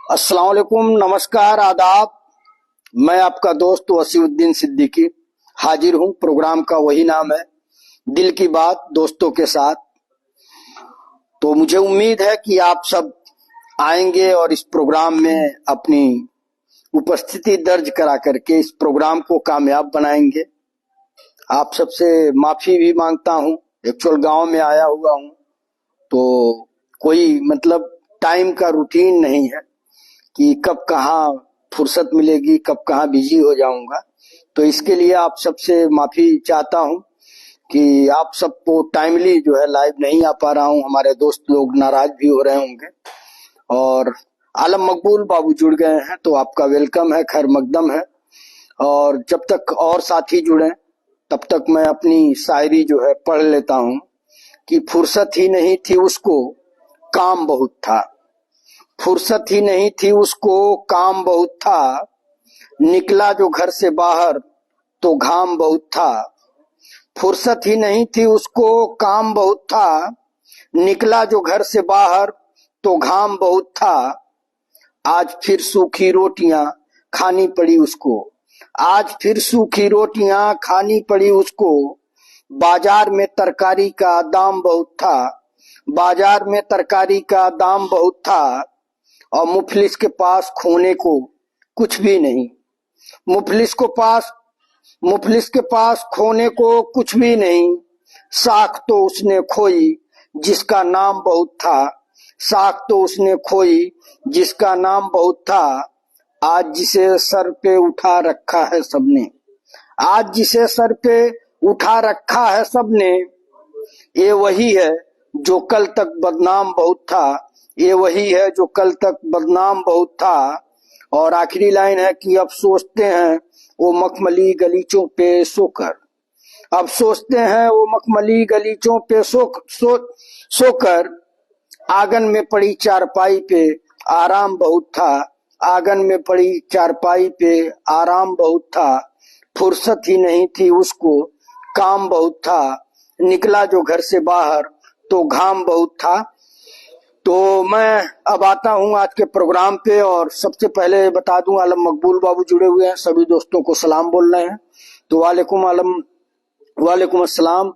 अस्सलाम वालेकुम, नमस्कार, आदाब। मैं आपका दोस्त वसीउद्दीन सिद्दीकी हाजिर हूँ। प्रोग्राम का वही नाम है, दिल की बात दोस्तों के साथ। तो मुझे उम्मीद है कि आप सब आएंगे और इस प्रोग्राम में अपनी उपस्थिति दर्ज करा करके इस प्रोग्राम को कामयाब बनाएंगे। आप सबसे माफी भी मांगता हूँ। एक्चुअल गांव में आया हुआ हूँ, तो कोई मतलब टाइम का रूटीन नहीं है कि कब कहाँ फुर्सत मिलेगी, कब कहाँ बिजी हो जाऊंगा। तो इसके लिए आप सबसे माफी चाहता हूँ कि आप सबको टाइमली जो है लाइव नहीं आ पा रहा हूँ। हमारे दोस्त लोग नाराज भी हो रहे होंगे। और आलम मकबूल बाबू जुड़ गए हैं, तो आपका वेलकम है, खैर मकदम है। और जब तक और साथी जुड़े तब तक मैं अपनी शायरी जो है पढ़ लेता हूँ कि फुर्सत ही नहीं थी उसको, काम बहुत था। फुर्सत ही नहीं थी उसको, काम बहुत था। निकला जो घर से बाहर तो घाम बहुत था। फुर्सत ही नहीं थी उसको, काम बहुत था। निकला जो घर से बाहर तो घाम बहुत था। आज फिर सूखी रोटियां खानी पड़ी उसको। आज फिर सूखी रोटियां खानी पड़ी उसको। बाजार में तरकारी का दाम बहुत था। बाजार में तरकारी का दाम बहुत था। और मुफलिस के पास खोने को कुछ भी नहीं। मुफलिस को पास मुफलिस के पास खोने को कुछ भी नहीं। साख तो उसने खोई जिसका नाम बहुत था। साख तो उसने खोई जिसका नाम बहुत था। आज जिसे सर पे उठा रखा है सबने। आज जिसे सर पे उठा रखा है सबने। ये वही है जो कल तक बदनाम बहुत था। ये वही है जो कल तक बदनाम बहुत था। और आखिरी लाइन है कि अब सोचते हैं वो मखमली गलीचों पे सोकर। अब सोचते हैं वो मखमली गलीचों पे सोकर। आंगन में पड़ी चारपाई पे आराम बहुत था। आंगन में पड़ी चारपाई पे आराम बहुत था। फुर्सत ही नहीं थी उसको, काम बहुत था। निकला जो घर से बाहर तो घाम बहुत था। तो मैं अब आता हूँ आज के प्रोग्राम पे। और सबसे पहले बता दूं, आलम मकबूल बाबू जुड़े हुए हैं, सभी दोस्तों को सलाम बोल रहे हैं। तो वालेकुम अस्सलाम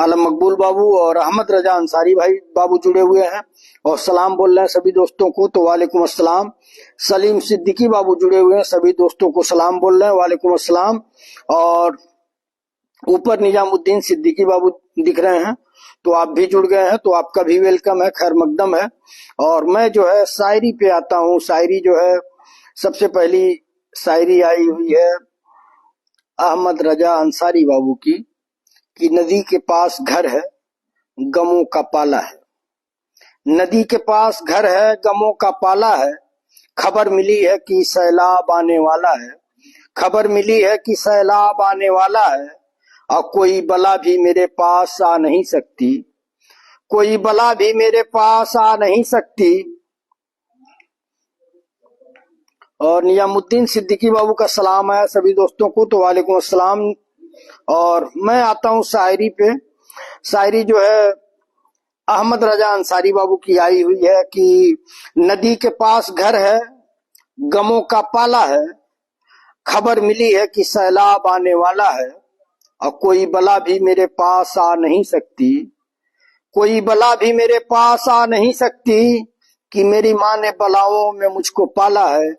आलम मकबूल बाबू। और अहमद रजा अंसारी भाई बाबू जुड़े हुए हैं और सलाम बोल रहे हैं सभी दोस्तों को, तो वालेकुम अस्सलाम। सलीम सिद्दीकी बाबू जुड़े हुए हैं, सभी दोस्तों को सलाम बोल रहे हैं, वालेकुम अस्सलाम। और ऊपर निजामुद्दीन सिद्दीकी बाबू दिख रहे हैं, तो आप भी जुड़ गए हैं, तो आपका भी वेलकम है, खैर मकदम है। और मैं जो है शायरी पे आता हूँ। शायरी जो है सबसे पहली शायरी आई हुई है अहमद रजा अंसारी बाबू की, कि नदी के पास घर है गमों का पाला है। नदी के पास घर है गमों का पाला है। खबर मिली है कि सैलाब आने वाला है। खबर मिली है कि सैलाब आने वाला है। और कोई बला भी मेरे पास आ नहीं सकती। कोई बला भी मेरे पास आ नहीं सकती। और निजामुद्दीन सिद्दीकी बाबू का सलाम है सभी दोस्तों को, तो वालेकुम अस्सलाम। और मैं आता हूँ शायरी पे। शायरी जो है अहमद रजा अंसारी बाबू की आई हुई है कि नदी के पास घर है गमों का पाला है। खबर मिली है कि सैलाब आने वाला है। और कोई बला भी मेरे पास आ नहीं सकती। कोई बला भी मेरे पास आ नहीं सकती। कि मेरी माँ ने बलाओं में मुझको पाला है।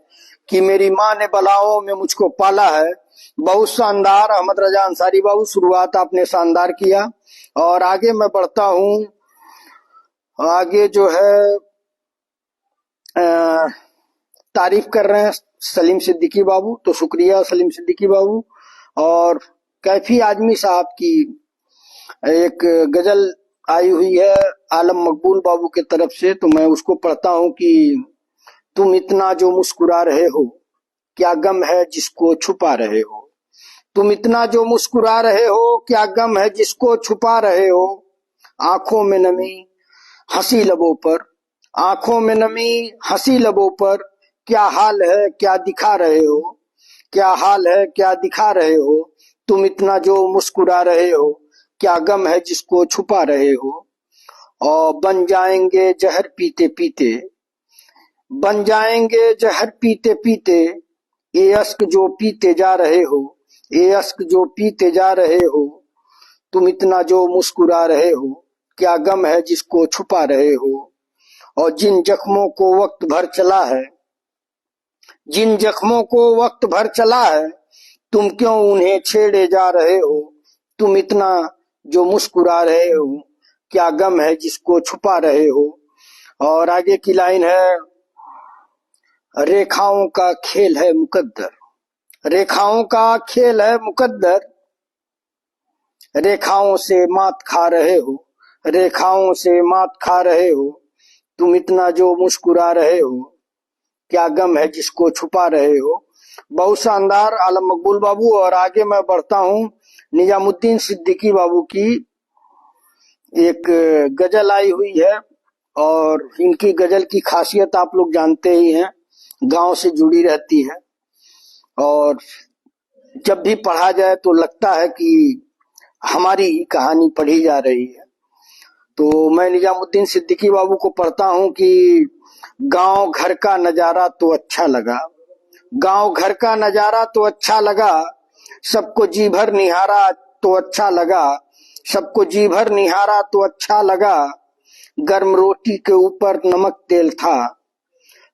कि मेरी माँ ने बलाओं में मुझको पाला है। बहुत शानदार अहमद रजा अंसारी बाबू, शुरुआत आपने शानदार किया। और आगे मैं बढ़ता हूँ। आगे जो है तारीफ कर रहे हैं सलीम सिद्दीकी बाबू, तो शुक्रिया सलीम सिद्दीकी बाबू। और कैफी आजमी साहब की एक गजल आई हुई है आलम मकबूल बाबू के तरफ से, तो मैं उसको पढ़ता हूँ कि तुम इतना जो मुस्कुरा रहे हो, क्या गम है जिसको छुपा रहे हो। तुम इतना जो मुस्कुरा रहे हो, क्या गम है जिसको छुपा रहे हो। आंखों में नमी हंसी लबों पर। आंखों में नमी हंसी लबों पर। क्या हाल है क्या दिखा रहे हो। क्या हाल है क्या दिखा रहे हो। तुम इतना जो मुस्कुरा रहे हो, क्या गम है जिसको छुपा रहे हो। और बन जाएंगे जहर पीते पीते। बन जाएंगे जहर पीते पीते, ये अश्क जो पीते जा रहे हो, ये अश्क जो पीते जा रहे हो, तुम इतना जो मुस्कुरा रहे हो, क्या गम है जिसको छुपा रहे हो। और जिन जख्मों को वक्त भर चला है, जिन जख्मों को वक्त भर चला है, तुम क्यों उन्हें छेड़े जा रहे हो, तुम इतना जो मुस्कुरा रहे हो, क्या गम है जिसको छुपा रहे हो। और आगे की लाइन है, रेखाओं का खेल है मुकद्दर, रेखाओं का खेल है मुकद्दर, रेखाओं से मात खा रहे हो, रेखाओं से मात खा रहे हो, तुम इतना जो मुस्कुरा रहे हो, क्या गम है जिसको छुपा रहे हो। बहुत शानदार आलम मकबूल बाबू। और आगे मैं बढ़ता हूँ, निजामुद्दीन सिद्दीकी बाबू की एक गजल आई हुई है, और इनकी गजल की खासियत आप लोग जानते ही हैं, गांव से जुड़ी रहती है, और जब भी पढ़ा जाए तो लगता है कि हमारी ही कहानी पढ़ी जा रही है। तो मैं निजामुद्दीन सिद्दीकी बाबू को पढ़ता हूँ कि गांव घर का नजारा तो अच्छा लगा, गांव घर का नजारा तो अच्छा लगा, सबको जी भर निहारा तो अच्छा लगा, सबको जी भर निहारा तो अच्छा लगा, गर्म रोटी के ऊपर नमक तेल था,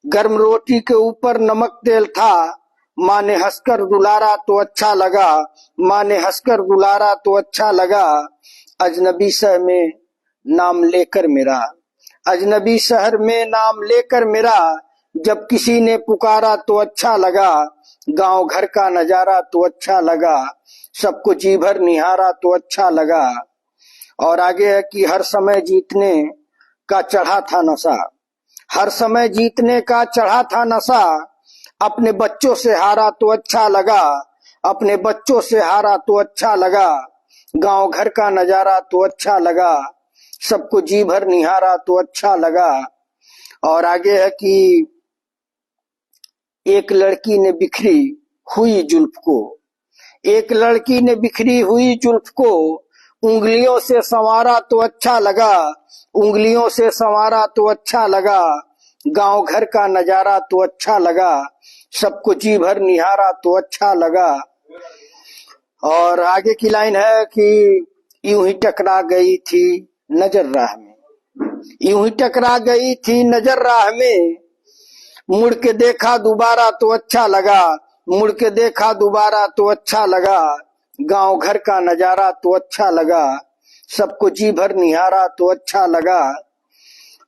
गर्म रोटी के ऊपर नमक तेल था, माँ ने हंसकर दुलारा तो अच्छा लगा, माँ ने हंसकर दुलारा तो अच्छा लगा, अजनबी शहर में नाम लेकर मेरा, अजनबी शहर में नाम लेकर मेरा, जब किसी ने पुकारा तो अच्छा लगा, गांव घर का नजारा तो अच्छा लगा, सबको जी भर निहारा तो अच्छा लगा। और आगे है कि हर समय जीतने का चढ़ा था नशा, हर समय जीतने का चढ़ा था नशा, अपने बच्चों से हारा तो अच्छा लगा, अपने बच्चों से हारा तो अच्छा लगा, गांव घर का नजारा तो अच्छा लगा, सबको जी भर निहारा तो अच्छा लगा। और आगे है कि एक लड़की ने बिखरी हुई जुल्फ को, एक लड़की ने बिखरी हुई जुल्फ को, उंगलियों से संवारा तो अच्छा लगा, उंगलियों से संवारा तो अच्छा लगा, गांव घर का नजारा तो अच्छा लगा, सबको जी भर निहारा तो अच्छा लगा। और आगे की लाइन है कि यूं ही टकरा गई थी नजर राह में, यूं ही टकरा गई थी नजर राह में, मुड़ के देखा दोबारा तो अच्छा लगा, मुड़ के देखा दोबारा तो अच्छा लगा, गांव घर का नजारा तो अच्छा लगा, सबको जी भर निहारा तो अच्छा लगा।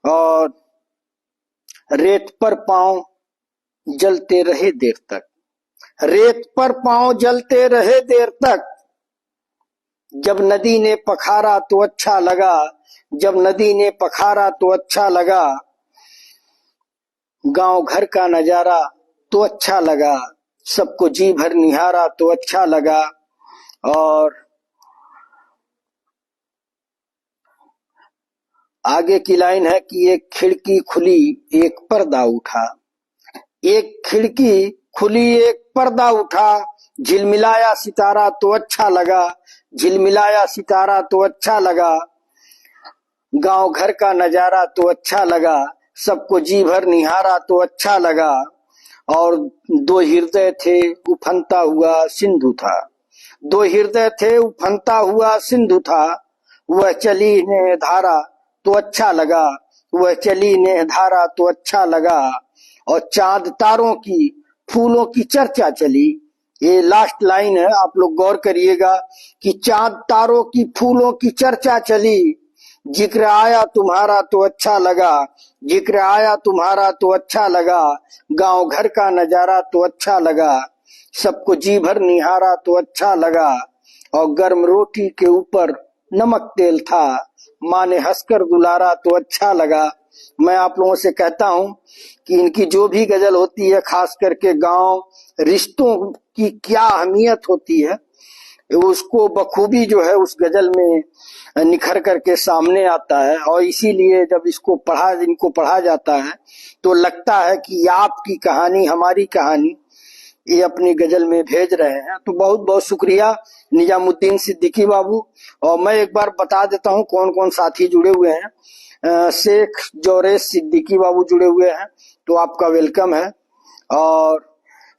और रेत पर पांव जलते रहे देर तक, रेत पर पांव जलते रहे देर तक, जब नदी ने पखारा तो अच्छा लगा, जब नदी ने पखारा तो अच्छा लगा, गांव घर का नजारा तो अच्छा लगा, सबको जी भर निहारा तो अच्छा लगा। और आगे की लाइन है कि एक खिड़की खुली एक पर्दा उठा, एक खिड़की खुली एक पर्दा उठा, झिलमिलाया सितारा तो अच्छा लगा, झिलमिलाया सितारा तो अच्छा लगा, गांव घर का नजारा तो अच्छा लगा, सबको जी भर निहारा तो अच्छा लगा। और दो हृदय थे उफनता हुआ सिंधु था, दो हृदय थे उफनता हुआ सिंधु था, वह चली ने धारा तो अच्छा लगा, वह चली ने धारा तो अच्छा लगा, और चांद तारों की फूलों की चर्चा चली। ये लास्ट लाइन है, आप लोग गौर करिएगा कि चांद तारों की फूलों की चर्चा चली, जिक्र आया तुम्हारा तो अच्छा लगा, जिक्र आया तुम्हारा तो अच्छा लगा, गांव घर का नजारा तो अच्छा लगा, सबको जी भर निहारा तो अच्छा लगा, और गर्म रोटी के ऊपर नमक तेल था, माँ ने हंसकर दुलारा तो अच्छा लगा। मैं आप लोगों से कहता हूं कि इनकी जो भी गजल होती है, खास करके गांव रिश्तों की क्या अहमियत होती है, उसको बखूबी जो है उस गजल में निखर करके सामने आता है। और इसीलिए जब इनको पढ़ा जाता है तो लगता है कि आपकी कहानी हमारी कहानी ये अपनी गजल में भेज रहे हैं। तो बहुत बहुत शुक्रिया निजामुद्दीन सिद्दीकी बाबू। और मैं एक बार बता देता हूँ कौन कौन साथी जुड़े हुए हैं। शेख जोरेश सिद्दीकी बाबू जुड़े हुए हैं, तो आपका वेलकम है। और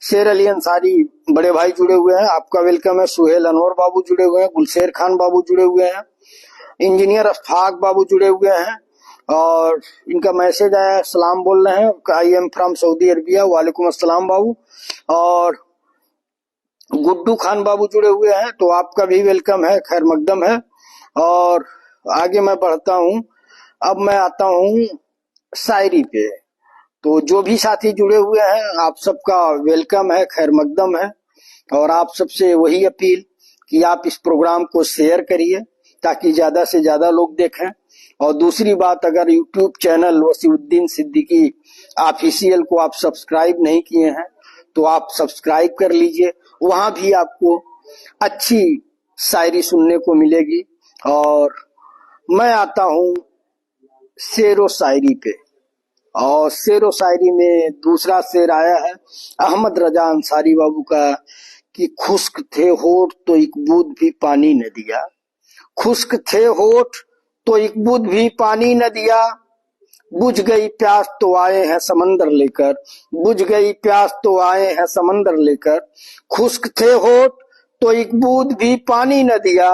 शेर अली अंसारी बड़े भाई जुड़े हुए हैं, आपका वेलकम है। सुहेल अनवर बाबू जुड़े हुए हैं, गुलशेर खान बाबू जुड़े हुए हैं, इंजीनियर अशफाक बाबू जुड़े हुए हैं। और इनका मैसेज आया, सलाम बोल रहे हैं, I am from Saudi Arabia. वालेकुम अस्सलाम बाबू। और गुड्डू खान बाबू जुड़े हुए हैं, तो आपका भी वेलकम है, खैर मकदम है। और आगे मैं बढ़ता हूँ, अब मैं आता हूँ शायरी पे। तो जो भी साथी जुड़े हुए हैं, आप सबका वेलकम है, खैर मकदम है। और आप सबसे वही अपील कि आप इस प्रोग्राम को शेयर करिए ताकि ज्यादा से ज्यादा लोग देखें। और दूसरी बात, अगर YouTube channel Wasiuddin Siddiqui official को आप सब्सक्राइब नहीं किए हैं तो आप सब्सक्राइब कर लीजिए, वहां भी आपको अच्छी शायरी सुनने को मिलेगी। और मैं आता हूँ शेरो शायरी पे। और शेरो शायरी में दूसरा शेर आया है अहमद रजा अंसारी बाबू का कि खुश्क थे होठ तो एक बूंद भी पानी न दिया। खुश्क थे होठ तो एक बूंद भी पानी न दिया। बुझ गई प्यास तो आए हैं समंदर लेकर। बुझ गई प्यास तो आए हैं समंदर लेकर। खुश्क थे होठ तो एक बूंद भी पानी न दिया।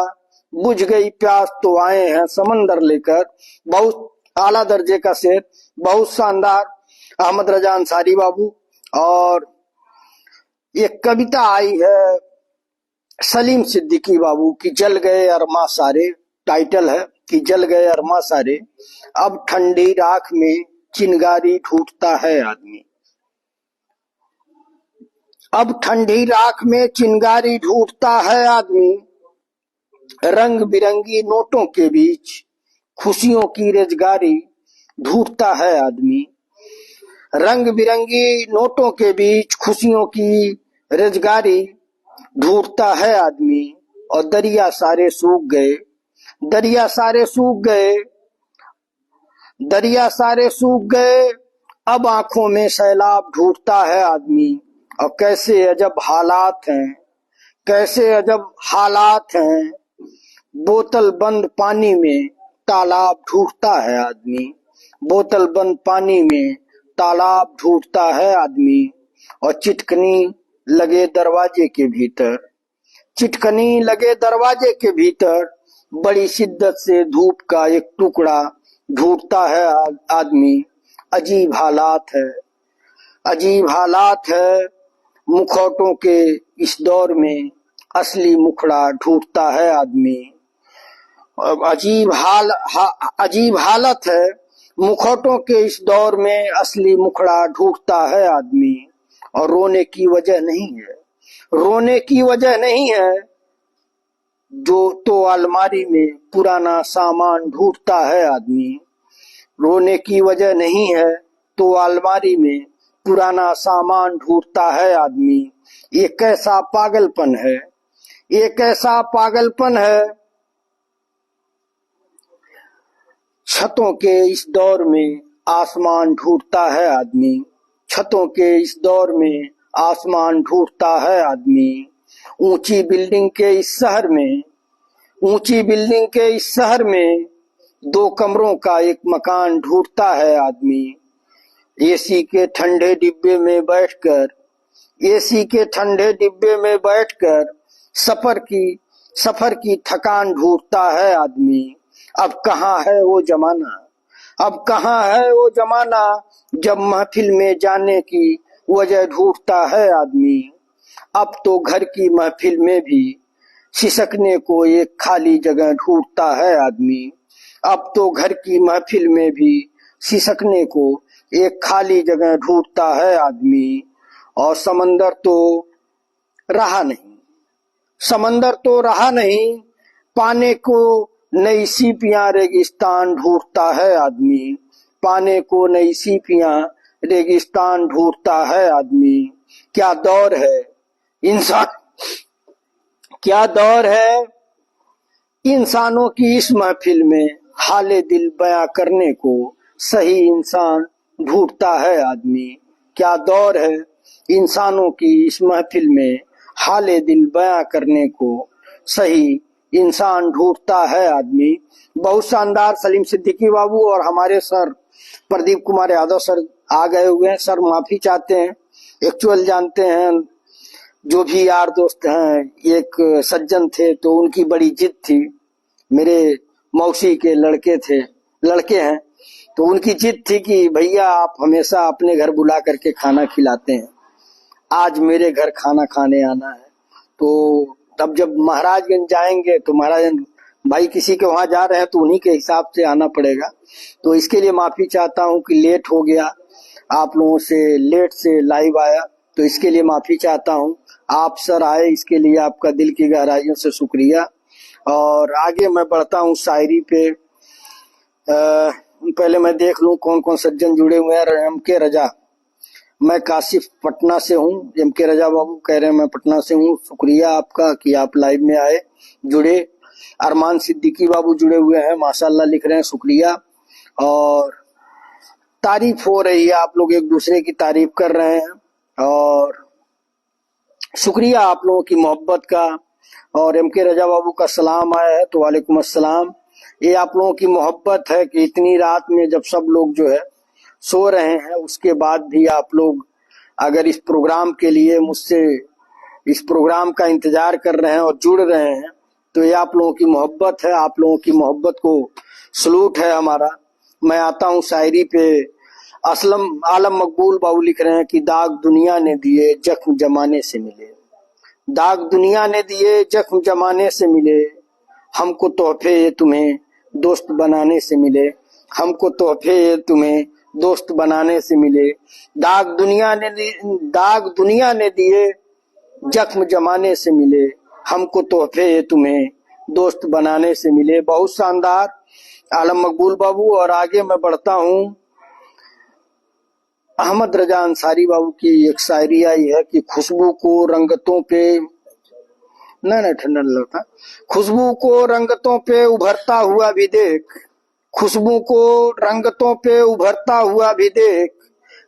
बुझ गई प्यास तो आए हैं समंदर लेकर। बहुत आला दर्जे का शेर, बहुत शानदार, अहमद रजा अंसारी बाबू। और एक कविता आई है सलीम सिद्दीकी बाबू की, जल गए अरमा सारे। टाइटल है कि जल गए अरमा सारे, अब ठंडी राख में चिंगारी ढूंढता है आदमी। अब ठंडी राख में चिंगारी ढूंढता है आदमी। रंग बिरंगी नोटों के बीच खुशियों की रेजगारी ढूंढता है आदमी। रंग बिरंगी नोटों के बीच खुशियों की रेजगारी ढूंढता है आदमी। और दरिया सारे सूख गए, दरिया सारे सूख गए, दरिया सारे सूख गए, अब आंखों में सैलाब ढूंढता है आदमी। और कैसे अजब हालात हैं, कैसे अजब हालात हैं, बोतल बंद पानी में तालाब ढूंढता है आदमी। बोतल बंद पानी में तालाब ढूंढता है आदमी। और चिटकनी लगे दरवाजे के भीतर, चिटकनी लगे दरवाजे के भीतर बड़ी शिद्दत से धूप का एक टुकड़ा ढूंढता है आदमी। अजीब हालात है, अजीब हालात है, मुखौटों के इस दौर में असली मुखड़ा ढूंढता है आदमी। अजीब हालत है, मुखौटों के इस दौर में असली मुखड़ा ढूंढता है आदमी। और रोने की वजह नहीं है, रोने की वजह नहीं है, जो तो अलमारी में पुराना सामान ढूंढता है आदमी। रोने की वजह नहीं है तो अलमारी में पुराना सामान ढूंढता है आदमी। ये कैसा पागलपन है, ये कैसा पागलपन है, छतों के इस दौर में आसमान ढूंढता है आदमी। छतों के इस दौर में आसमान ढूंढता है आदमी। ऊंची बिल्डिंग के इस शहर में, ऊंची बिल्डिंग के इस शहर में 2 कमरों का एक मकान ढूंढता है आदमी। एसी के ठंडे डिब्बे में बैठकर, एसी के ठंडे डिब्बे में बैठकर सफर की थकान ढूंढता है आदमी। अब कहाँ है वो जमाना, अब कहाँ है वो जमाना, जब महफिल में जाने की वजह ढूंढता है आदमी। अब तो घर की महफिल में भी सिसकने को एक खाली जगह ढूंढता है आदमी। अब तो घर की महफिल में भी सिसकने को एक खाली जगह ढूंढता है आदमी। और समंदर तो रहा नहीं, समंदर तो रहा नहीं, पाने को नई सीपियां रेगिस्तान ढूंढता है आदमी। पाने को नई सीपियां रेगिस्तान ढूंढता है आदमी। क्या दौर है इंसान, क्या दौर है इंसानों की इस महफिल में, हाले दिल बयां करने को सही इंसान ढूंढता है आदमी। क्या दौर है इंसानों की इस महफिल में, हाले दिल बयां करने को सही इंसान ढूंढता है आदमी। बहुत शानदार सलीम सिद्दीकी बाबू और हमारे सर प्रदीप कुमार यादव सर आ गए हुए हैं सर, माफी चाहते हैं। एक्चुअल जानते हैं, जो भी यार दोस्त हैं, एक सज्जन थे तो उनकी बड़ी जिद थी, मेरे मौसी के लड़के हैं, तो उनकी जिद थी कि भैया आप हमेशा अपने घर बुला करके खाना खिलाते हैं, आज मेरे घर खाना खाने आना है। तो तब जब महाराजगंज जाएंगे तो महाराजगंज भाई किसी के वहां जा रहे हैं तो उन्हीं के हिसाब से आना पड़ेगा। तो इसके लिए माफी चाहता हूं कि लेट हो गया, आप लोगों से लेट से लाइव आया, तो इसके लिए माफी चाहता हूं। आप सर आए, इसके लिए आपका दिल की गहराइयों से शुक्रिया। और आगे मैं बढ़ता हूं शायरी पे। पहले मैं देख लूं कौन कौन सज्जन जुड़े हुए हैं। एम के रजा, मैं काशिफ पटना से हूँ। एम के रजा बाबू कह रहे हैं मैं पटना से हूँ, शुक्रिया आपका कि आप लाइव में आए, जुड़े। अरमान सिद्दीकी बाबू जुड़े हुए हैं, माशाल्लाह लिख रहे हैं, शुक्रिया। और तारीफ हो रही है, आप लोग एक दूसरे की तारीफ कर रहे हैं और शुक्रिया आप लोगों की मोहब्बत का। और एम के रजा बाबू का सलाम आया है, तो वालेकुम अस्सलाम। ये आप लोगों की मोहब्बत है कि इतनी रात में जब सब लोग जो है सो रहे हैं, उसके बाद भी आप लोग अगर इस प्रोग्राम के लिए मुझसे इस प्रोग्राम का इंतजार कर रहे हैं और जुड़ रहे हैं, तो ये आप लोगों की मोहब्बत है। आप लोगों की मोहब्बत को सलूट है हमारा। मैं आता हूँ शायरी पे। असलम आलम मकबूल बाबू लिख रहे हैं कि दाग दुनिया ने दिए, जख्म जमाने से मिले। दाग दुनिया ने दिए, जख्म जमाने से मिले। हमको तोहफे ये तुम्हें दोस्त बनाने से मिले। हमको तोहफे ये तुम्हें दोस्त बनाने से मिले। दाग दुनिया ने दिए, जख्म जमाने से मिले। हमको तोहफे ये तुम्हें दोस्त बनाने से मिले। बहुत शानदार आलम मकबूल बाबू। और आगे मैं बढ़ता हूँ। अहमद रजा अंसारी बाबू की एक शायरी आई है कि खुशबू को रंगतों पे नहीं ठंडा लगता, खुशबू को रंगतों पे उभरता हुआ भी देख। खुशबू को रंगतों पे उभरता हुआ भी देख।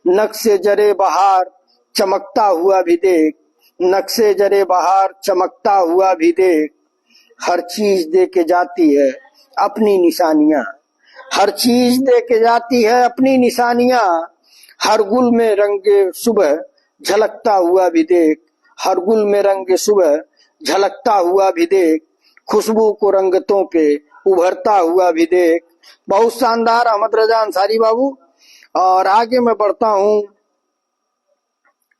नक्शे जरे बहार चमकता हुआ भी देख। नक्शे जरे बहार चमकता हुआ भी देख। हर चीज दे के जाती है अपनी निशानियां। हर चीज दे के जाती है अपनी निशानियां। हर गुल में रंगे सुबह झलकता हुआ भी देख। हर गुल में रंगे सुबह झलकता हुआ भी देख। खुशबू को रंगतों पे उभरता हुआ भी देख। बहुत शानदार अहमद रजा अंसारी बाबू। और आगे मैं बढ़ता हूँ।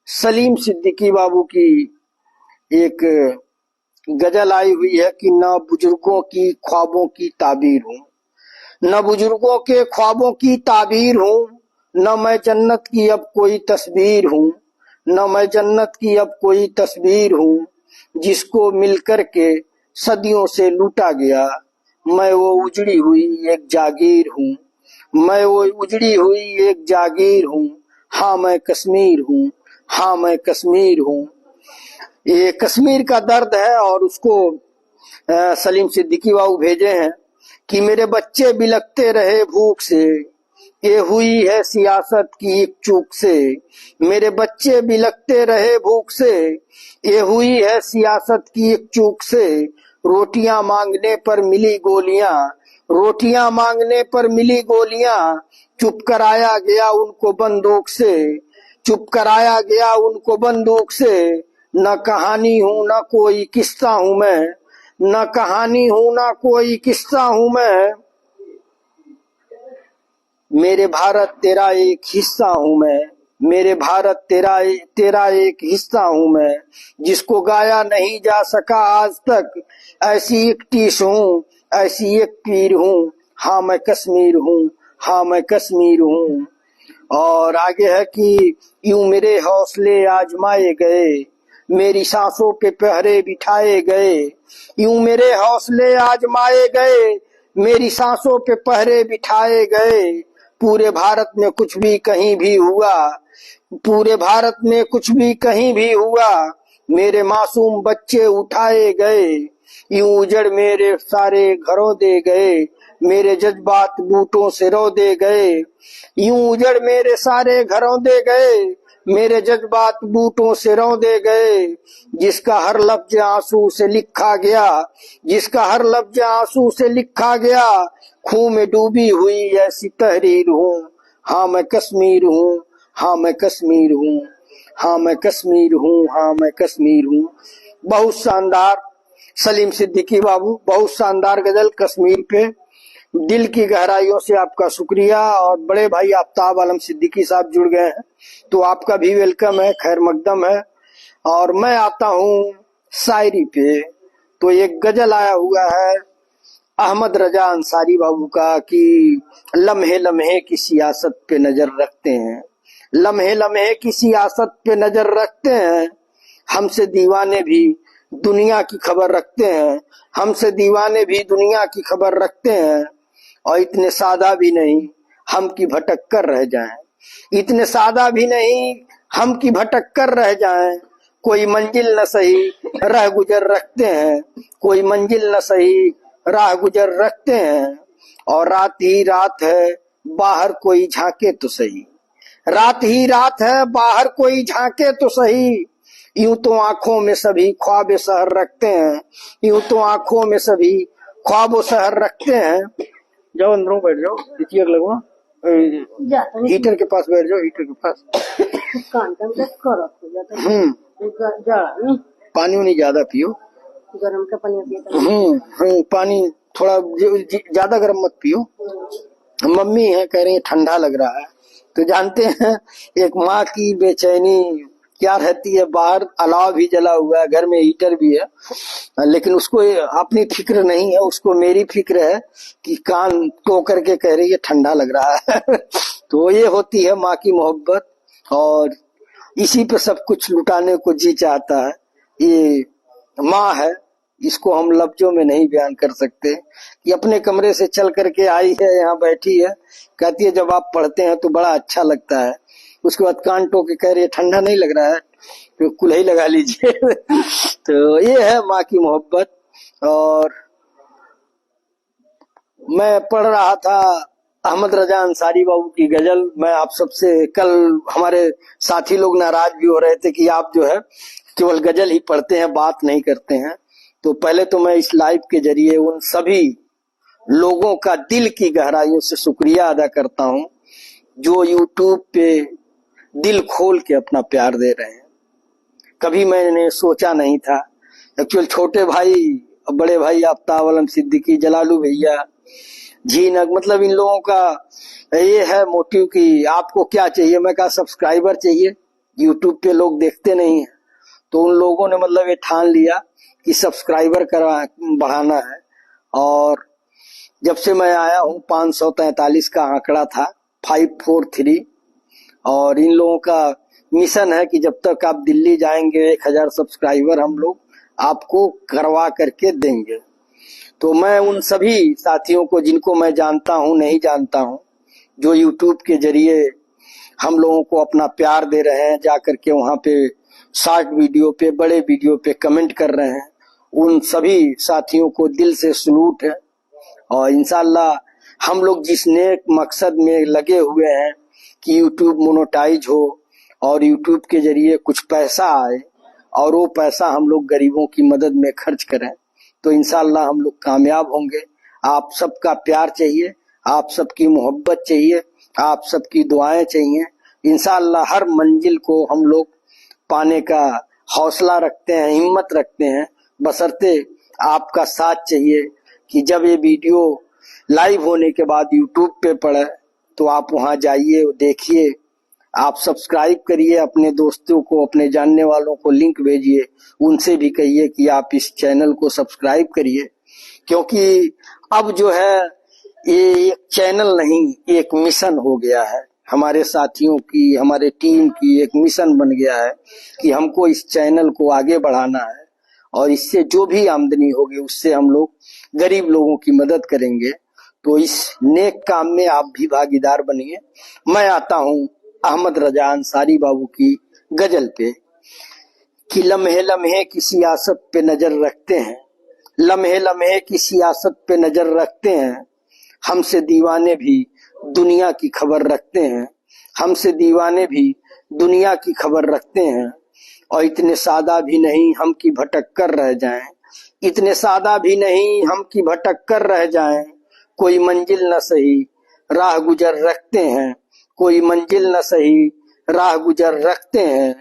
सलीम सिद्दीकी बाबू की एक गजल आई हुई है कि न बुजुर्गों की ख्वाबों की ताबीर हूँ, न बुजुर्गों के ख्वाबों की ताबीर हूँ। न मैं जन्नत की अब कोई तस्वीर हूँ, न मैं जन्नत की अब कोई तस्वीर हूँ। जिसको मिलकर के सदियों से लूटा गया, मैं वो उजड़ी हुई एक जागीर हूँ। मैं वो उजड़ी हुई एक जागीर हूँ। हाँ मैं कश्मीर हूँ, हाँ मैं कश्मीर हूँ। ये कश्मीर का दर्द है और उसको सलीम सिद्दीकी बाबू भेजे हैं कि मेरे बच्चे बिलखते रहे भूख से, ये हुई है सियासत की एक चूक से। मेरे बच्चे बिलखते रहे भूख से, ये हुई है सियासत की एक चूक से। रोटियां मांगने पर मिली गोलियां, रोटियां मांगने पर मिली गोलियां। चुप कराया गया उनको बंदूक से, चुप कराया गया उनको बंदूक से। न कहानी हूँ न कोई किस्सा हूँ मैं, न कहानी हूँ न कोई किस्सा हूँ मैं। मेरे भारत तेरा एक हिस्सा हूँ मैं, मेरे भारत तेरा एक हिस्सा हूँ मैं। जिसको गाया नहीं जा सका आज तक, ऐसी एक टीस हूँ, ऐसी एक पीर हूँ। हाँ मैं कश्मीर हूँ, हाँ मैं कश्मीर हूँ। और आगे है कि यूं मेरे हौसले आजमाए गए, मेरी सांसों पे पहरे बिठाए गए। यूं मेरे हौसले आजमाए गए, मेरी सांसों पे पहरे बिठाए गए। पूरे भारत में कुछ भी कहीं भी हुआ, पूरे भारत में कुछ भी कहीं भी हुआ, मेरे मासूम बच्चे उठाए गए। यूं उजड़ मेरे सारे घरों दे गए, मेरे जज्बात बूटों से रो दे गए। यूं उजड़ मेरे सारे घरों दे गए, मेरे जज्बात बूटों से रो दे गए। जिसका हर लफ्ज आंसू से लिखा गया, जिसका हर लफ्ज आंसू से लिखा गया। खून में डूबी हुई ऐसी तहरीर हूँ, हाँ मैं कश्मीर हूँ, हाँ मैं कश्मीर हूँ, हाँ मैं कश्मीर हूँ, हाँ मैं कश्मीर हूँ। बहुत शानदार सलीम सिद्दीकी बाबू, बहुत शानदार गजल कश्मीर पे। दिल की गहराइयों से आपका शुक्रिया। और बड़े भाई आफ्ताब आलम सिद्दीकी साहब जुड़ गए हैं, तो आपका भी वेलकम है, खैर मकदम है। और मैं आता हूँ शायरी पे। तो एक गजल आया हुआ है अहमद रजा अंसारी बाबू का कि लम्हे लम्हे की सियासत पे नजर रखते हैं, लम्हे लम्हे की सियासत पे नजर रखते हैं, हमसे दीवाने भी दुनिया की खबर रखते हैं, हमसे दीवाने भी दुनिया की खबर रखते हैं। और इतने सादा भी नहीं हम की भटक कर रह जाएं, इतने सादा भी नहीं हम की भटक कर रह जाएं। कोई मंजिल न सही राह गुजर रखते हैं, कोई मंजिल न सही राह गुजर रखते हैं। और रात ही रात है बाहर कोई झांके तो सही, रात ही रात है बाहर कोई झांके तो सही। यूं तो आंखों में सभी ख्वाब सहर रखते हैं, यूं तो आंखों में सभी ख्वाब सहर रखते हैं। जाओ अंदरों बैठ जाओ, चेयर लगवा, हीटर के पास बैठ जाओ, हीटर के पास। पानी नहीं ज्यादा पियो, गर्म का पानी पानी थोड़ा ज्यादा गर्म मत पियो। मम्मी है कह रही है ठंडा लग रहा है। तो जानते हैं एक माँ की बेचैनी क्या रहती है, बाहर अलाव भी जला हुआ है, घर में हीटर भी है, लेकिन उसको अपनी फिक्र नहीं है, उसको मेरी फिक्र है कि कान टो करके कह रही है ठंडा लग रहा है। तो ये होती है माँ की मोहब्बत, और इसी पे सब कुछ लुटाने को जी चाहता है। ये माँ है, इसको हम लफ्जों में नहीं बयान कर सकते कि अपने कमरे से चल करके आई है, यहाँ बैठी है, कहती है जब आप पढ़ते हैं तो बड़ा अच्छा लगता है। उसके बाद कान टो के कह रही है ठंडा नहीं लग रहा है तो कुल्हाड़ी लगा लीजिए। तो ये है माँ की मोहब्बत। और मैं पढ़ रहा था अहमद रजा अंसारी बाबू की गजल। मैं आप सबसे कल हमारे साथी लोग नाराज भी हो रहे थे कि आप जो है केवल गजल ही पढ़ते हैं, बात नहीं करते हैं। तो पहले तो मैं इस लाइव के जरिए उन सभी लोगों का दिल की गहराइयों से शुक्रिया अदा करता हूं जो यूट्यूब पे दिल खोल के अपना प्यार दे रहे हैं। कभी मैंने सोचा नहीं था, एक्चुअल छोटे भाई बड़े भाई आफ्ताब आलम सिद्दीकी, जलालू भैया, झीनक, मतलब इन लोगों का ये है मोटिव कि आपको क्या चाहिए। मैं कहा सब्सक्राइबर चाहिए, यूट्यूब पे लोग देखते नहीं है। तो उन लोगों ने मतलब ये ठान लिया कि सब्सक्राइबर बढ़ाना है। और जब से मैं आया हूँ 543 का आंकड़ा था, 543। और इन लोगों का मिशन है कि जब तक आप दिल्ली जाएंगे 1000 सब्सक्राइबर हम लोग आपको करवा करके देंगे। तो मैं उन सभी साथियों को जिनको मैं जानता हूं नहीं जानता हूं, जो यूट्यूब के जरिए हम लोगों को अपना प्यार दे रहे हैं, जाकर के वहां पे शॉर्ट वीडियो पे, बड़े वीडियो पे कमेंट कर रहे हैं, उन सभी साथियों को दिल से सलूट है। और इंशाल्लाह हम लोग जिस नेक मकसद में लगे हुए हैं कि यूट्यूब मोनेटाइज हो और यूट्यूब के जरिए कुछ पैसा आए और वो पैसा हम लोग गरीबों की मदद में खर्च करें, तो इंशाल्लाह हम लोग कामयाब होंगे। आप सबका प्यार चाहिए, आप सबकी मोहब्बत चाहिए, आप सबकी दुआएं चाहिए। इंशाल्लाह हर मंजिल को हम लोग पाने का हौसला रखते हैं, हिम्मत रखते हैं, बशर्ते आपका साथ चाहिए कि जब ये वीडियो लाइव होने के बाद यूट्यूब पे पड़े तो आप वहां जाइए, देखिए, आप सब्सक्राइब करिए, अपने दोस्तों को, अपने जानने वालों को लिंक भेजिए, उनसे भी कहिए कि आप इस चैनल को सब्सक्राइब करिए। क्योंकि अब जो है ये एक चैनल नहीं, एक मिशन हो गया है। हमारे साथियों की, हमारे टीम की एक मिशन बन गया है कि हमको इस चैनल को आगे बढ़ाना है और इससे जो भी आमदनी होगी उससे हम लोग गरीब लोगों की मदद करेंगे। तो इस नेक काम में आप भी भागीदार बनिए। मैं आता हूँ अहमद रजा अंसारी बाबू की गजल पे कि लम्हे लम्हे की सियासत पे नजर रखते हैं, लम्हे लम्हे की सियासत पे नजर रखते हैं, हमसे दीवाने भी दुनिया की खबर रखते हैं, हमसे दीवाने भी दुनिया की खबर रखते हैं। और इतने सादा भी नहीं हम की भटक कर रह जाएं, इतने सादा भी नहीं हम की भटक कर रह जाएं। कोई मंजिल न सही राह गुजर रखते हैं, कोई मंजिल न सही राह गुजर रखते हैं।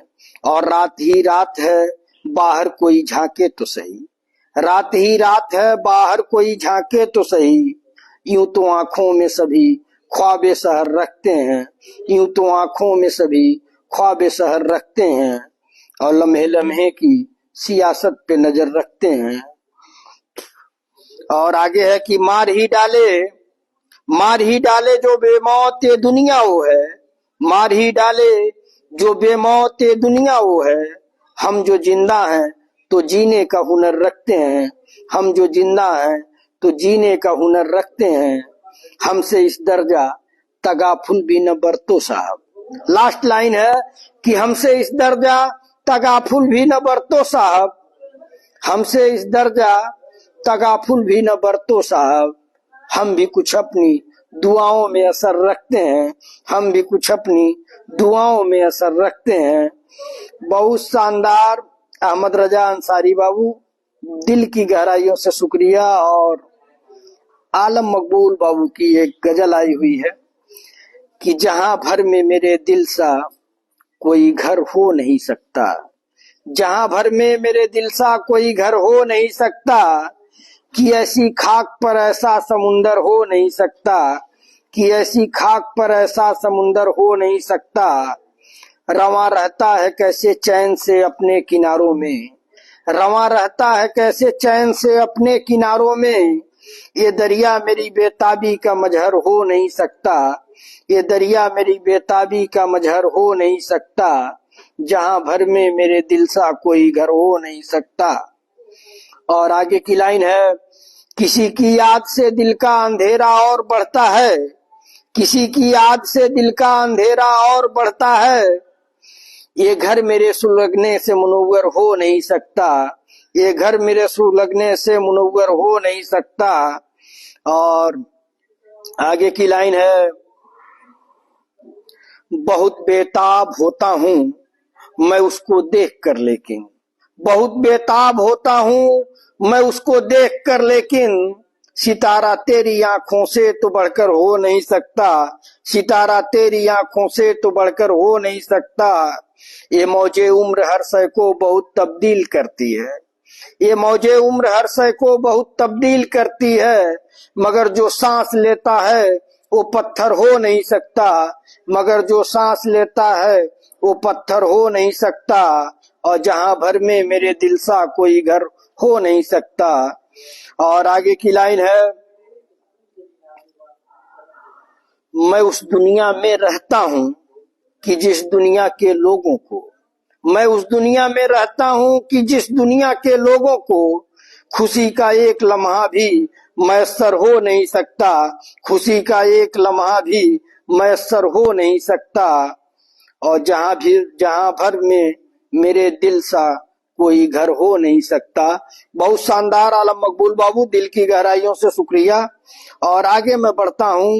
और रात ही रात है बाहर कोई झांके तो सही, रात ही रात है बाहर कोई झांके तो सही। यूं तो आंखों में सभी ख्वाबे सहर रखते हैं, यूं तो आंखों में सभी ख्वाबे सहर रखते हैं। और लम्हे लम्हे की सियासत पे नजर रखते हैं। और आगे है कि मार ही डाले जो बेमौत ये दुनिया वो है, मार ही डाले जो बेमौत ये दुनिया वो है। हम जो जिंदा हैं तो जीने का हुनर रखते हैं, हम जो जिंदा हैं तो जीने का हुनर रखते हैं। हमसे इस दर्जा तगाफुल भी न बरतो साहब। लास्ट लाइन है कि हमसे इस दर्जा तगाफुल भी न बरतो साहब, हमसे इस दर्जा तगाफुल भी न बरतो साहब। हम भी कुछ अपनी दुआओं में असर रखते हैं, हम भी कुछ अपनी दुआओं में असर रखते हैं। बहुत शानदार अहमद रजा अंसारी बाबू, दिल की गहराइयों से शुक्रिया। और आलम मकबूल बाबू की एक गजल आई हुई है कि जहां भर में मेरे दिल सा कोई घर हो नहीं सकता, जहां भर में मेरे दिल सा कोई घर हो नहीं सकता। कि ऐसी खाक पर ऐसा समुंदर हो नहीं सकता, कि ऐसी खाक पर ऐसा समुंदर हो नहीं सकता। रवां रहता है कैसे चैन से अपने किनारों में, रवां रहता है कैसे चैन से अपने किनारों में। ये दरिया मेरी बेताबी का मजहर हो नहीं सकता, ये दरिया मेरी बेताबी का मजहर हो नहीं सकता। जहां भर में मेरे दिल सा कोई घर हो नहीं सकता। और आगे की लाइन है, किसी की याद से दिल का अंधेरा और बढ़ता है, किसी की याद से दिल का अंधेरा और बढ़ता है। ये घर मेरे सुलगने से मुनव्वर हो नहीं सकता, ये घर मेरे सुलगने से मुनव्वर हो नहीं सकता। और आगे की लाइन है, बहुत बेताब होता हूं मैं उसको देख कर लेकिन, बहुत बेताब होता हूं मैं उसको देख कर लेकिन। सितारा तेरी आंखों से तो बढ़कर हो नहीं सकता, सितारा तेरी आंखों से तो बढ़कर हो नहीं सकता। ये मौजे उम्र हर शय को बहुत तब्दील करती है, ये मौजे उम्र हर शय को बहुत तब्दील करती है। मगर जो सांस लेता है वो पत्थर हो नहीं सकता, मगर जो सांस लेता है वो पत्थर हो नहीं सकता। और जहां भर में मेरे दिल सा कोई घर हो नहीं सकता। और आगे की लाइन है, मैं उस दुनिया में रहता हूं कि जिस दुनिया के लोगों को, मैं उस दुनिया में रहता हूं कि जिस दुनिया के लोगों को खुशी का एक लम्हा भी मैसर हो नहीं सकता, खुशी का एक लम्हा भी मैसर हो नहीं सकता। और जहां भर में मेरे दिल सा कोई घर हो नहीं सकता। बहुत शानदार आलम मकबूल बाबू, दिल की गहराइयों से शुक्रिया। और आगे मैं बढ़ता हूं,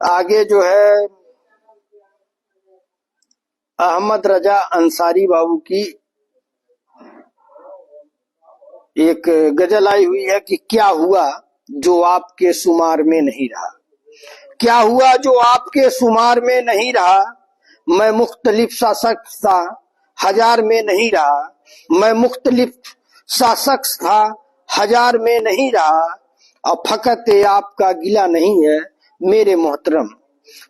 आगे जो है अहमद रजा अंसारी बाबू की एक गजल आई हुई है कि क्या हुआ जो आपके शुमार में नहीं रहा, क्या हुआ जो आपके शुमार में नहीं रहा। मैं मुख्तलिफ सा शख्स था हजार में नहीं रहा, मैं मुख्तलिफ सा शख्स था हजार में नहीं रहा। और फकत आपका गिला नहीं है मेरे मोहतरम,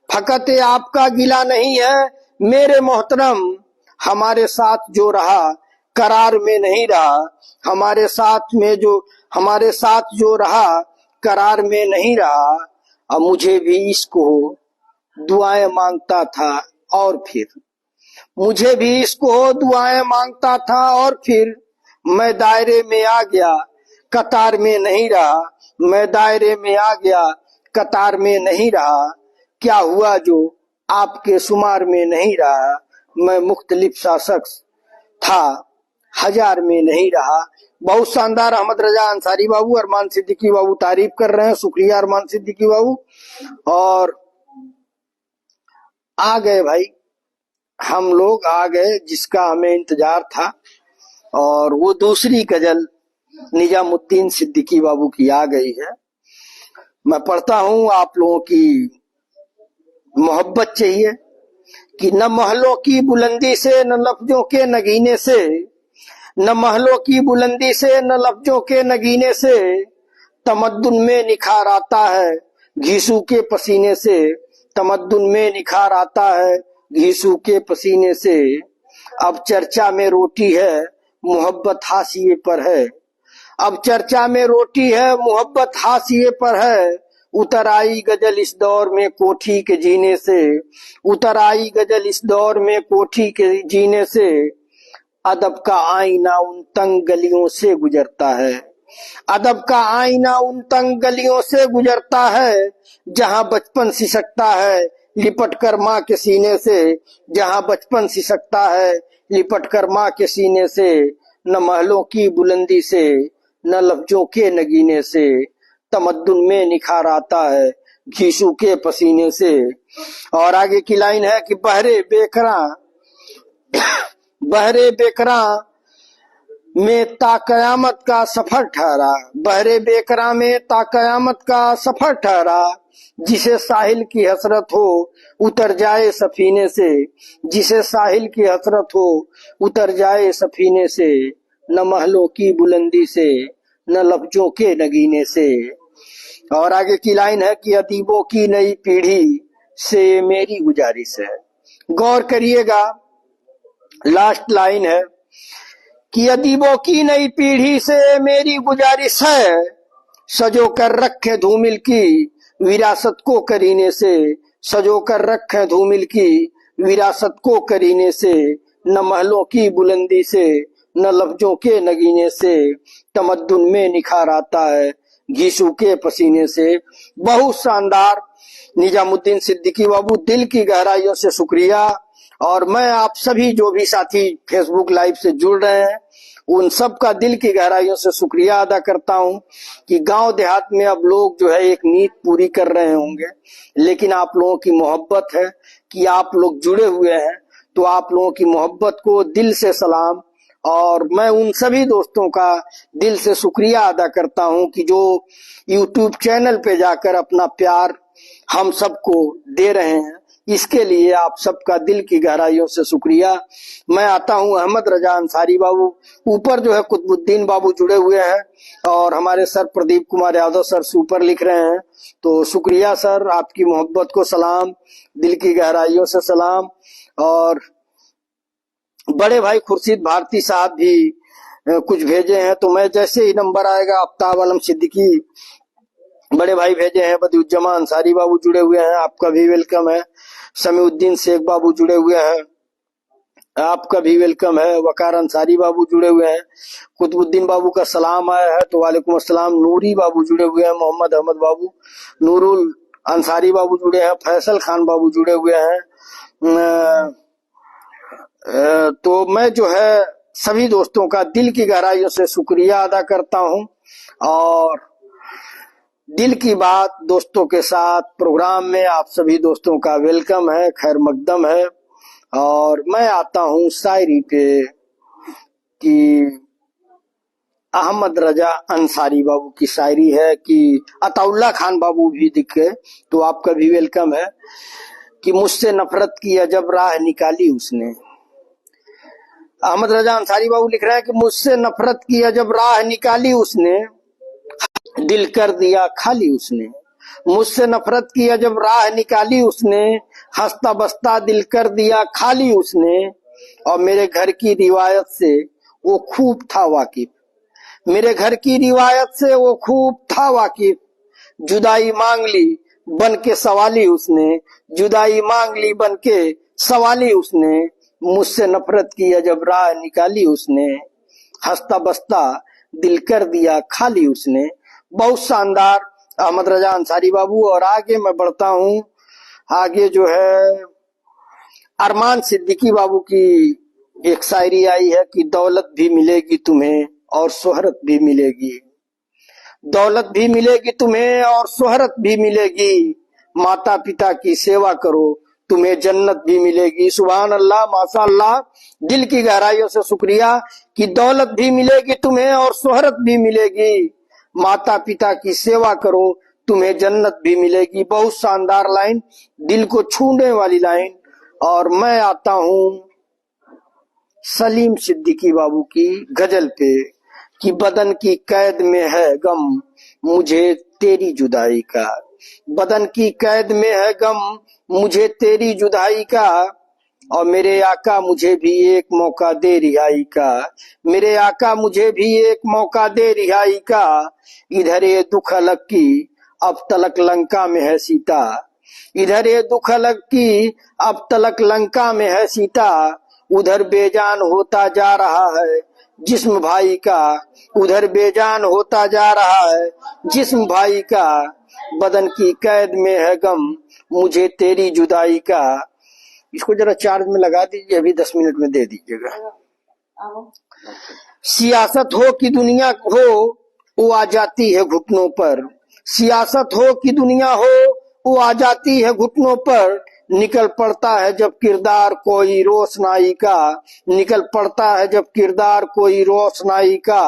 फकत आपका गिला नहीं है मेरे मोहतरम। हमारे साथ जो रहा करार में नहीं रहा, हमारे साथ जो रहा करार में नहीं रहा। अब मुझे भी इश्क हो दुआएं मांगता था और फिर, मुझे भी इश्क हो दुआएं मांगता था और फिर। मैं दायरे में आ गया कतार में नहीं रहा, मैं दायरे में आ गया कतार में नहीं रहा। क्या हुआ जो आपके शुमार में नहीं रहा, मैं मुख्तलिफ सा शख्स था हजार में नहीं रहा। बहुत शानदार अहमद रजा अंसारी बाबू, अरमान सिद्दीकी बाबू तारीफ कर रहे हैं, शुक्रिया अरमान सिद्दीकी बाबू। और आ गए भाई, हम लोग आ गए जिसका हमें इंतजार था। और वो दूसरी गजल निजामुद्दीन सिद्दीकी बाबू की आ गई है। मैं पढ़ता हूं, आप लोगों की मोहब्बत चाहिए कि न महलों की बुलंदी से न लफ्जों के नगीने से, न महलों की बुलंदी से न लफ्जों के नगीने से तमद्दुन में निखार आता है घीसू के पसीने से, तमद्दुन में निखार आता है घीसू के पसीने से। अब चर्चा में रोटी है मोहब्बत हाशिए पर है, अब चर्चा में रोटी है मोहब्बत हाशिए पर है। उतर आई गजल इस दौर में कोठी के जीने से, उतर आई गजल इस दौर में कोठी के जीने से। अदब का आईना उन तंग गलियों से गुजरता है, अदब का आईना उन तंग गलियों से गुजरता है। जहां बचपन सिसकता है लिपट कर माँ के सीने से, जहां बचपन सिसकता है लिपट कर माँ के सीने से। न महलों की बुलंदी से न लफ्जों के नगीने से तमद्दुन में निखार आता है घीसू के पसीने से। और आगे की लाइन है कि बहरे बेकरा, बहरे बेकरा में ताकयामत का सफर ठहरा, बहरे बेकरा में ताकयामत का सफर ठहरा। जिसे साहिल की हसरत हो उतर जाए सफीने से, जिसे साहिल की हसरत हो उतर जाए सफीने से। न महलों की बुलंदी से न लफ्जों के नगीने से। और आगे की लाइन है कि अदीबों की नई पीढ़ी से मेरी गुजारिश है। गौर करिएगा, लास्ट लाइन है कि अदीबों की नई पीढ़ी से मेरी गुजारिश है। सजो कर रखे धूमिल की विरासत को करीने से, सजो कर रखे धूमिल की विरासत को करीने से। न महलों की बुलंदी से न लफ्जों के नगीने से तमद्दुन में निखार आता है घीसू के पसीने से। बहुत शानदार निजामुद्दीन सिद्दीकी बाबू, दिल की गहराइयों से शुक्रिया। और मैं आप सभी जो भी साथी फेसबुक लाइव से जुड़ रहे हैं उन सब का दिल की गहराइयों से शुक्रिया अदा करता हूं कि गांव देहात में अब लोग जो है एक नीड पूरी कर रहे होंगे, लेकिन आप लोगों की मोहब्बत है कि आप लोग जुड़े हुए हैं, तो आप लोगों की मोहब्बत को दिल से सलाम। और मैं उन सभी दोस्तों का दिल से शुक्रिया अदा करता हूं कि जो यूट्यूब चैनल पे जाकर अपना प्यार हम सबको दे रहे हैं, इसके लिए आप सबका दिल की गहराइयों से शुक्रिया। मैं आता हूं अहमद रजा अंसारी बाबू, ऊपर जो है कुतुबुद्दीन बाबू जुड़े हुए हैं और हमारे sir Pradeep Kumar Yadav sir super लिख रहे हैं। तो शुक्रिया सर, आपकी मोहब्बत को सलाम, दिल की गहराइयों से सलाम। और बड़े भाई खुर्शीद भारती साहब भी कुछ भेजे हैं, तो मैं जैसे ही नंबर आएगा आफ्ताब आलम सिद्दीकी बड़े भाई भेजे हैं, बदियुज्जमा अंसारी बाबू जुड़े हुए हैं, आपका भी वेलकम है। समीउद्दीन शेख बाबू जुड़े हुए हैं, आपका भी वेलकम है। वकार अंसारी बाबू जुड़े हुए हैं, कुतुबुद्दीन बाबू का सलाम आया है तो वालेकुम अस्सलाम। नूरी बाबू जुड़े हुए हैं, मोहम्मद अहमद बाबू, नूरुल अंसारी बाबू जुड़े हैं, फैसल खान बाबू जुड़े हुए हैं। तो मैं जो है सभी दोस्तों का दिल की गहराइयों से शुक्रिया अदा करता हूं। और दिल की बात दोस्तों के साथ प्रोग्राम में आप सभी दोस्तों का वेलकम है, खैर मकदम है। और मैं आता हूं शायरी पे कि अहमद रजा अंसारी बाबू की शायरी है कि अताउल्ला खान बाबू भी दिखे, तो आपका भी वेलकम है कि मुझसे नफरत की अजब राह निकाली उसने। अहमद रजा अंसारी बाबू लिख रहे हैं कि मुझसे नफरत की अजब राह निकाली उसने, दिल कर दिया खाली उसने। मुझसे नफरत की अजब राह निकाली उसने, हंसता बसता दिल कर दिया खाली उसने। और मेरे घर की रिवायत से वो खूब था वाकिफ, मेरे घर की रिवायत से वो खूब था वाकिफ। जुदाई मांग ली बन के सवाली उसने, जुदाई मांग ली बन के सवाली उसने। मुझसे नफरत की अजब राह निकाली उसने, हंसता बसता दिल कर दिया खाली उसने। बहुत शानदार अहमद रजा अंसारी बाबू। और आगे मैं बढ़ता हूं, आगे जो है अरमान सिद्दीकी बाबू की एक शायरी आई है कि दौलत भी मिलेगी तुम्हें और शोहरत भी मिलेगी, दौलत भी मिलेगी तुम्हें और शोहरत भी मिलेगी। माता पिता की सेवा करो तुम्हें जन्नत भी मिलेगी। सुभान अल्लाह, माशा अल्लाह, दिल की गहराइयों से शुक्रिया कि दौलत भी मिलेगी तुम्हें और शोहरत भी मिलेगी। माता पिता की सेवा करो तुम्हें जन्नत भी मिलेगी। बहुत शानदार लाइन, दिल को छूने वाली लाइन। और मैं आता हूँ सलीम सिद्दीकी बाबू की गजल पे कि बदन की कैद में है गम मुझे तेरी जुदाई का, बदन की कैद में है गम मुझे तेरी जुदाई का, और मेरे आका मुझे भी एक मौका दे रिहाई का, मेरे आका मुझे भी एक मौका दे रिहाई का। इधर ये दुख अलग की अब तलक लंका में है सीता, इधर ये दुख अलग की अब तलक लंका में है सीता, उधर बेजान होता जा रहा है जिस्म भाई का, उधर बेजान होता जा रहा है जिस्म भाई का, बदन की कैद में है गम मुझे तेरी जुदाई का। इसको जरा चार्ज में लगा दीजिए, अभी 10 मिनट में दे दीजिएगा। सियासत हो कि दुनिया हो वो आ जाती है घुटनों पर, सियासत हो कि दुनिया हो वो आ जाती है घुटनों पर, निकल पड़ता है जब किरदार कोई रोशनाई का, निकल पड़ता है जब किरदार कोई रोशनाई का,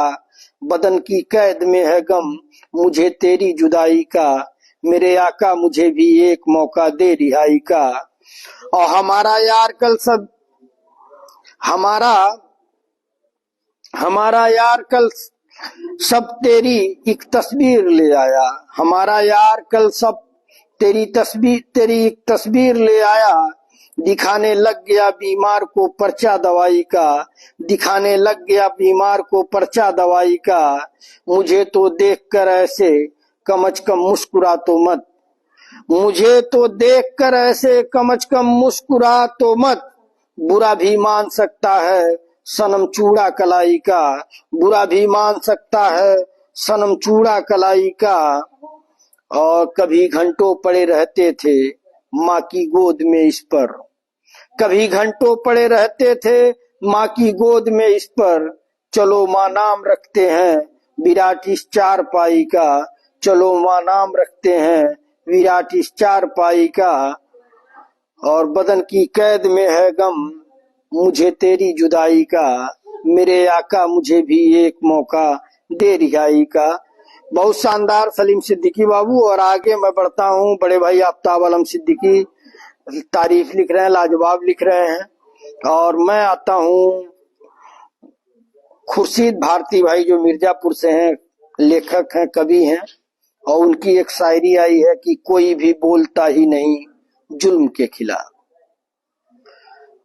बदन की कैद में है गम मुझे तेरी जुदाई का, मेरे आका मुझे भी एक मौका दे रिहाई का। और हमारा यार कल सब हमारा यार कल सब तेरी एक तस्वीर ले आया, हमारा यार कल सब तेरी एक तस्वीर ले आया, दिखाने लग गया बीमार को पर्चा दवाई का, दिखाने लग गया बीमार को पर्चा दवाई का, मुझे तो देखकर ऐसे कम अज कम मुस्कुरा तो मत, मुझे तो देखकर ऐसे कम अज कम मुस्कुरा तो मत, बुरा भी मान सकता है सनम चूड़ा कलाई का, बुरा भी मान सकता है सनम चूड़ा कलाई का। और कभी घंटों पड़े रहते थे माँ की गोद में इस पर, कभी घंटों पड़े रहते थे माँ की गोद में इस पर, चलो माँ नाम रखते हैं विराट इस चार पाई का, चलो माँ नाम रखते हैं विराट इस चार पाई का। और बदन की कैद में है गम मुझे तेरी जुदाई का, मेरे आका मुझे भी एक मौका दे रिहाई का। बहुत शानदार सलीम सिद्दीकी बाबू। और आगे मैं बढ़ता हूँ, बड़े भाई आफ्ताब आलम सिद्दीकी तारीफ लिख रहे हैं, लाजवाब लिख रहे हैं। और मैं आता हूँ खुर्शीद भारती भाई जो मिर्जापुर से हैं, लेखक हैं, कवि हैं, और उनकी एक शायरी आई है कि कोई भी बोलता ही नहीं जुल्म के खिलाफ,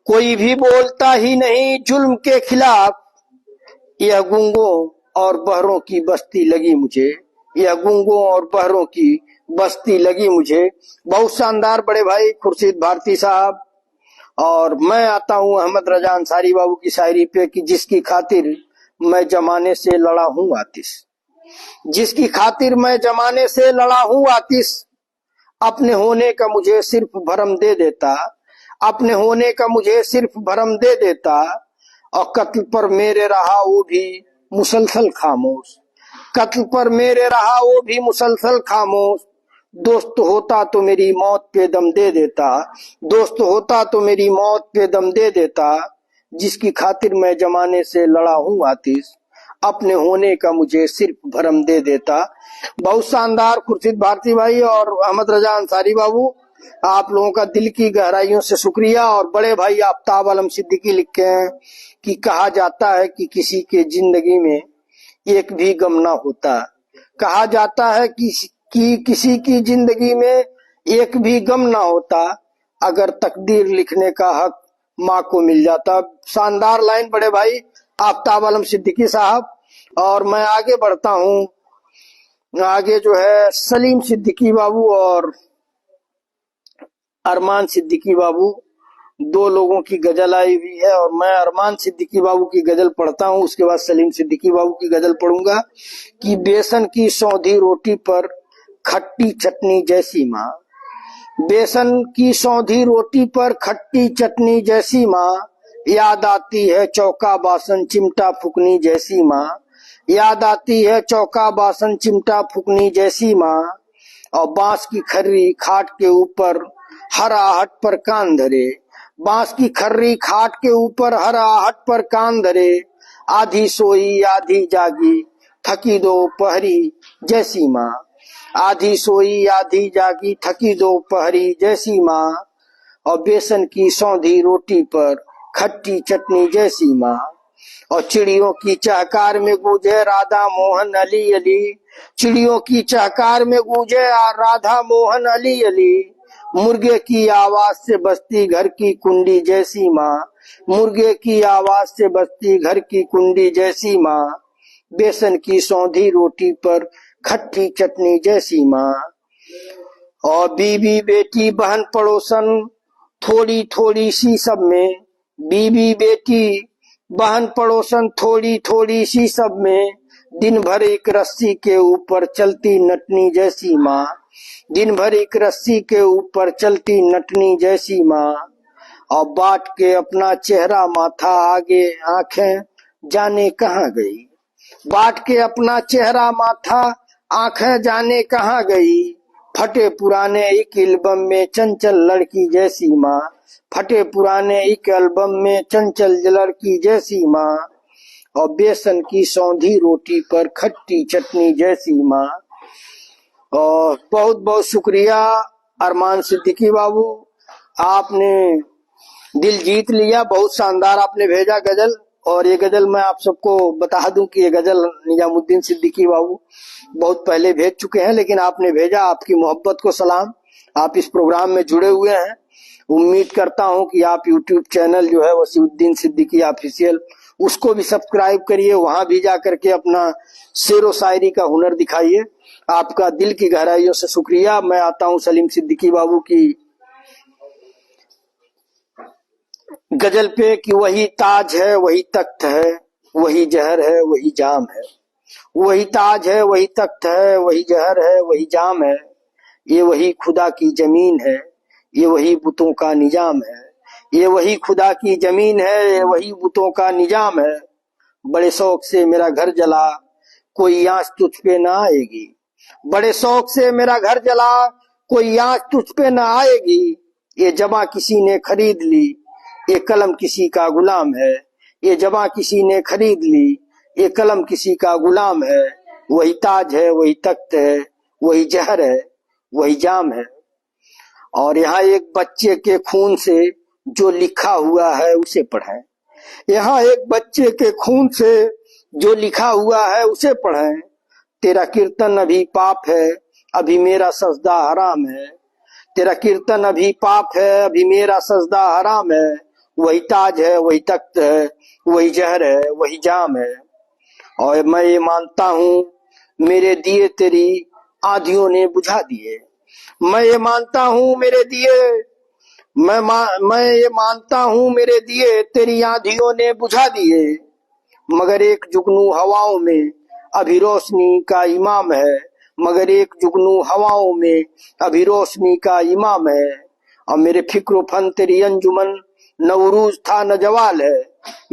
कोई भी बोलता ही नहीं जुल्म के खिलाफ, यह गूंगों और बहरों की बस्ती लगी मुझे, यह गूंगों और बहरों की बस्ती लगी मुझे। बहुत शानदार बड़े भाई खुर्शीद भारती साहब। और मैं आता हूँ अहमद रजा अंसारी बाबू की शायरी पे कि जिसकी खातिर मैं जमाने से लड़ा हूँ आतिश, जिसकी खातिर मैं जमाने से लड़ा हूँ आतिश, अपने होने का मुझे सिर्फ भरम दे देता, अपने होने का मुझे सिर्फ भरम दे देता, और कत्ल पर मेरे रहा वो भी मुसलसल खामोश, कत्ल पर मेरे रहा वो भी मुसलसल खामोश, दोस्त होता तो मेरी मौत पे दम दे देता, दोस्त होता तो मेरी मौत पे दम दे देता, जिसकी खातिर मैं जमाने से लड़ा हूँ आतिश, अपने होने का मुझे सिर्फ भरम दे देता। बहुत शानदार खुर्शीद भारती भाई और अहमद रजा अंसारी बाबू, आप लोगों का दिल की गहराइयों से शुक्रिया। और बड़े भाई आफ्ताब आलम सिद्दीकी लिखे हैं कि कहा जाता है कि किसी के जिंदगी में एक भी गम ना होता, कहा जाता है कि किसी की जिंदगी में एक भी गम ना होता, अगर तकदीर लिखने का हक माँ को मिल जाता। शानदार लाइन बड़े भाई आफ्ताब आलम सिद्दीकी साहब। और मैं आगे बढ़ता हूँ, आगे जो है सलीम सिद्दीकी बाबू और अरमान सिद्दीकी बाबू, दो लोगों की गजल आई हुई है। और मैं अरमान सिद्दीकी बाबू की गजल पढ़ता हूँ, उसके बाद सलीम सिद्दीकी बाबू की गजल पढ़ूंगा कि बेसन की सौंधी रोटी पर खट्टी चटनी जैसी माँ, बेसन की सौंधी रोटी पर खट्टी चटनी जैसी माँ, याद आती है चौका बासन चिमटा फुकनी जैसी माँ, याद आती है चौका बासन चिमटा फुकनी जैसी माँ, और बांस की खर्री खाट के ऊपर हर आहट पर कान धरे, बांस की खर्री खाट के ऊपर हर आहट पर कान धरे, आधी सोई आधी जागी थकी दोपहरी जैसी माँ, आधी सोई आधी जागी थकी दोपहरी जैसी माँ, और बेसन की सौंधी रोटी पर खट्टी चटनी जैसी माँ। और चिड़ियों की चहकार में गूंजे राधा मोहन अली अली, चिड़ियों की चहकार में गूंजे राधा मोहन अली अली। मुर्गे की आवाज से बजती घर की कुंडी जैसी माँ, मुर्गे की आवाज से बजती घर की कुंडी जैसी माँ। बेसन की सौंधी रोटी पर खट्टी चटनी जैसी माँ। और बीवी बेटी बहन पड़ोसन थोड़ी थोड़ी सी सब में, बीवी बेटी बहन पड़ोसन थोड़ी थोड़ी सी सब में। दिन भर एक रस्सी के ऊपर चलती नटनी जैसी माँ, दिन भर एक रस्सी के ऊपर चलती नटनी जैसी माँ। और बाट के अपना चेहरा माथा आगे आंखें जाने कहाँ गई, बाट के अपना चेहरा माथा आंखें जाने कहाँ गई। फटे पुराने एक एल्बम में चंचल लड़की जैसी माँ, फटे पुराने एक एल्बम में चंचल लड़की जैसी माँ। और बेसन की सौंधी रोटी पर खट्टी चटनी जैसी माँ। और बहुत बहुत शुक्रिया अरमान सिद्दीकी बाबू, आपने दिल जीत लिया। बहुत शानदार आपने भेजा गजल। और ये गजल मैं आप सबको बता दूं कि ये गजल निजामुद्दीन सिद्दीकी बाबू बहुत पहले भेज चुके हैं, लेकिन आपने भेजा, आपकी मोहब्बत को सलाम। आप इस प्रोग्राम में जुड़े हुए हैं। उम्मीद करता हूं कि आप यूट्यूब चैनल जो है वसीउद्दीन सिद्दीकी ऑफिशियल, उसको भी सब्सक्राइब करिए, वहां भी जा करके अपना शेरो शायरी का हुनर दिखाइए। आपका दिल की गहराइयों से शुक्रिया। मैं आता हूं सलीम सिद्दीकी बाबू की गजल पे कि वही ताज है वही तख्त है, वही जहर है वही जाम है। वही ताज है वही तख्त है, वही जहर है वही जाम है। ये वही खुदा की जमीन है, ये वही बुतों का निजाम है। ये वही खुदा की जमीन है, ये वही बुतों का निजाम है। बड़े शौक से मेरा घर जला, कोई आंच तुझ पे ना आएगी। बड़े शौक से मेरा घर जला, कोई आंच तुझ पे ना आएगी। ये जबा किसी ने खरीद ली, ये कलम किसी का गुलाम है। ये जबा किसी ने खरीद ली, ये कलम किसी का गुलाम है। वही ताज है वही तख्त है, वही जहर है वही जाम है। और यहाँ एक बच्चे के खून से जो लिखा हुआ है उसे पढ़ें। यहाँ एक बच्चे के खून से जो लिखा हुआ है उसे पढ़ें। तेरा कीर्तन अभी पाप है, अभी मेरा सजदा हराम है। तेरा कीर्तन अभी पाप है, अभी मेरा सजदा हराम है। वही ताज है वही तख्त है, वही जहर है वही जाम है। और मैं ये मानता हूँ मेरे दिए तेरी आंधियों ने बुझा दिए। मैं ये मानता हूँ मेरे दिए, मैं ये मानता हूँ मेरे दिए तेरी आंधियों ने बुझा दिए। मगर एक जुगनू हवाओं में अभी रोशनी का इमाम है, मगर एक जुगनू हवाओं में अभी रोशनी का इमाम है। और मेरे फिक्र फन तेरी अंजुमन न उरूज था न जवाल है।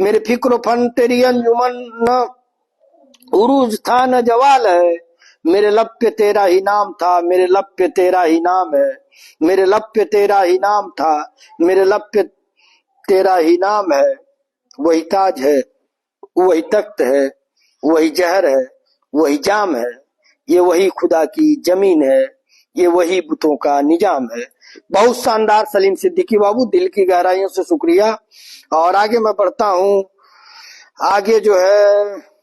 मेरे फिक्र फन तेरी अंजुमन न उरूज था न जवाल है। मेरे लब पे तेरा ही नाम था, मेरे लब पे तेरा ही नाम है। मेरे लब पे तेरा ही नाम था, मेरे लब पे तेरा ही नाम है। वही ताज है वही तख्त है, वही जहर है वही जाम है। ये वही खुदा की जमीन है, ये वही बुतों का निजाम है। बहुत शानदार सलीम सिद्दीकी बाबू, दिल की गहराइयों से शुक्रिया। और आगे मैं बढ़ता हूँ। आगे जो है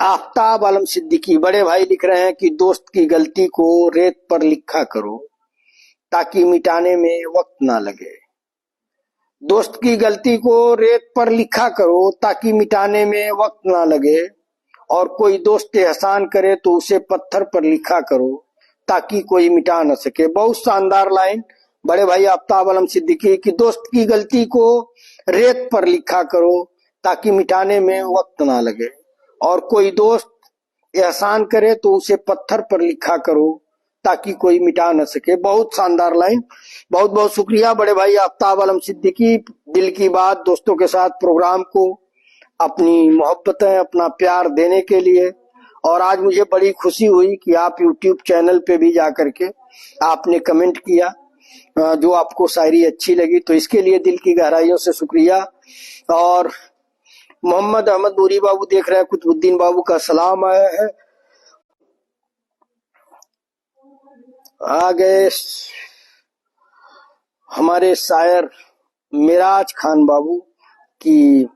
आफ्ताब आलम सिद्दीकी बड़े भाई लिख रहे हैं कि दोस्त की गलती को रेत पर लिखा करो ताकि मिटाने में वक्त ना लगे। दोस्त की गलती को रेत पर लिखा करो ताकि मिटाने में वक्त ना लगे। और कोई दोस्त एहसान करे तो उसे पत्थर पर लिखा करो ताकि कोई मिटा न सके। बहुत शानदार लाइन बड़े भाई आफ्ताब आलम सिद्दीकी की, दोस्त की गलती को रेत पर लिखा करो ताकि मिटाने में वक्त ना लगे। और कोई दोस्त एहसान करे तो उसे पत्थर पर लिखा करो ताकि कोई मिटा न सके। बहुत शानदार लाइन। बहुत बहुत शुक्रिया बड़े भाई आफ्ताब आलम सिद्दीकी, दिल की बात दोस्तों के साथ प्रोग्राम को अपनी मोहब्बतें अपना प्यार देने के लिए। और आज मुझे बड़ी खुशी हुई कि आप यूट्यूब चैनल पे भी जाकर के आपने कमेंट किया जो आपको शायरी अच्छी लगी, तो इसके लिए दिल की गहराइयों से शुक्रिया। और मोहम्मद अहमद नूरी बाबू देख रहे हैं, कुतुबुद्दीन बाबू का सलाम आया है। आ गए हमारे शायर मिराज खान बाबू की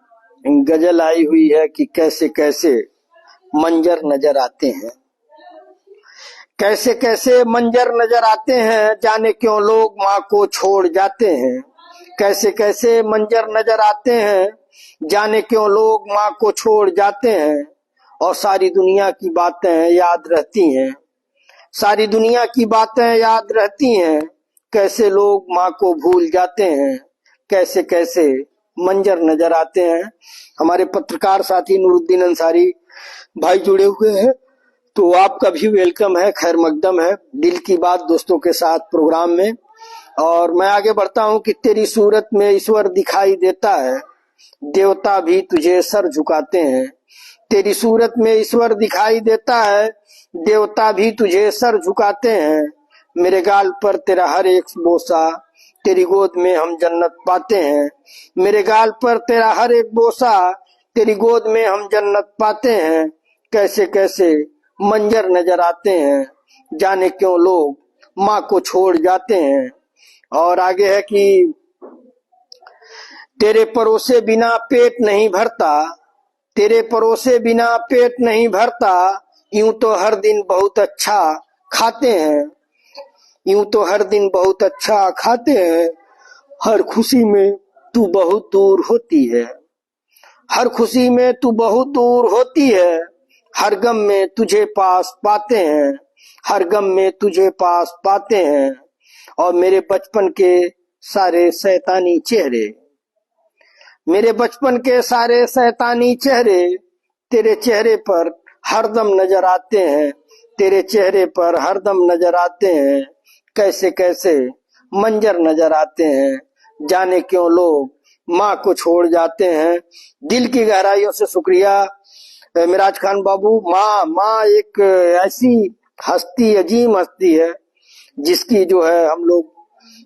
गजल आई हुई है कि कैसे कैसे मंजर नजर आते हैं, कैसे कैसे मंजर नजर आते हैं, जाने क्यों लोग माँ को छोड़ जाते हैं। कैसे कैसे मंजर नजर आते हैं, जाने क्यों लोग माँ को छोड़ जाते हैं। और सारी दुनिया की बातें याद रहती हैं, सारी दुनिया की बातें याद रहती हैं। कैसे लोग माँ को भूल जाते हैं, कैसे कैसे मंजर नजर आते हैं। हमारे पत्रकार साथी नूरुद्दीन अंसारी भाई जुड़े हुए हैं, तो आपका भी वेलकम है, खैर मकदम है दिल की बात दोस्तों के साथ प्रोग्राम में। और मैं आगे बढ़ता हूं कि तेरी सूरत में ईश्वर दिखाई देता है, देवता भी तुझे सर झुकाते हैं। तेरी सूरत में ईश्वर दिखाई देता है, देवता भी तुझे सर झुकाते हैं। मेरे गाल पर तेरा हर एक बोसा, तेरी गोद में हम जन्नत पाते हैं। मेरे गाल पर तेरा हर एक बोसा, तेरी गोद में हम जन्नत पाते हैं। कैसे कैसे मंजर नजर आते हैं, जाने क्यों लोग माँ को छोड़ जाते हैं। और आगे है कि तेरे परोसे बिना पेट नहीं भरता, तेरे परोसे बिना पेट नहीं भरता। यूं तो हर दिन बहुत अच्छा खाते हैं, यूं तो हर दिन बहुत अच्छा खाते हैं। हर खुशी में तू बहुत दूर होती है, हर खुशी में तू बहुत दूर होती है। हर गम में तुझे पास पाते हैं, हर गम में तुझे पास पाते हैं। और मेरे बचपन के सारे शैतानी चेहरे, मेरे बचपन के सारे शैतानी चेहरे तेरे चेहरे पर हरदम नजर आते हैं, तेरे चेहरे पर हरदम नजर आते हैं। कैसे कैसे मंजर नजर आते हैं, जाने क्यों लोग माँ को छोड़ जाते हैं। दिल की गहराइयों से शुक्रिया मिराज खान बाबू। माँ माँ एक ऐसी हस्ती, अजीम हस्ती है जिसकी जो है हम लोग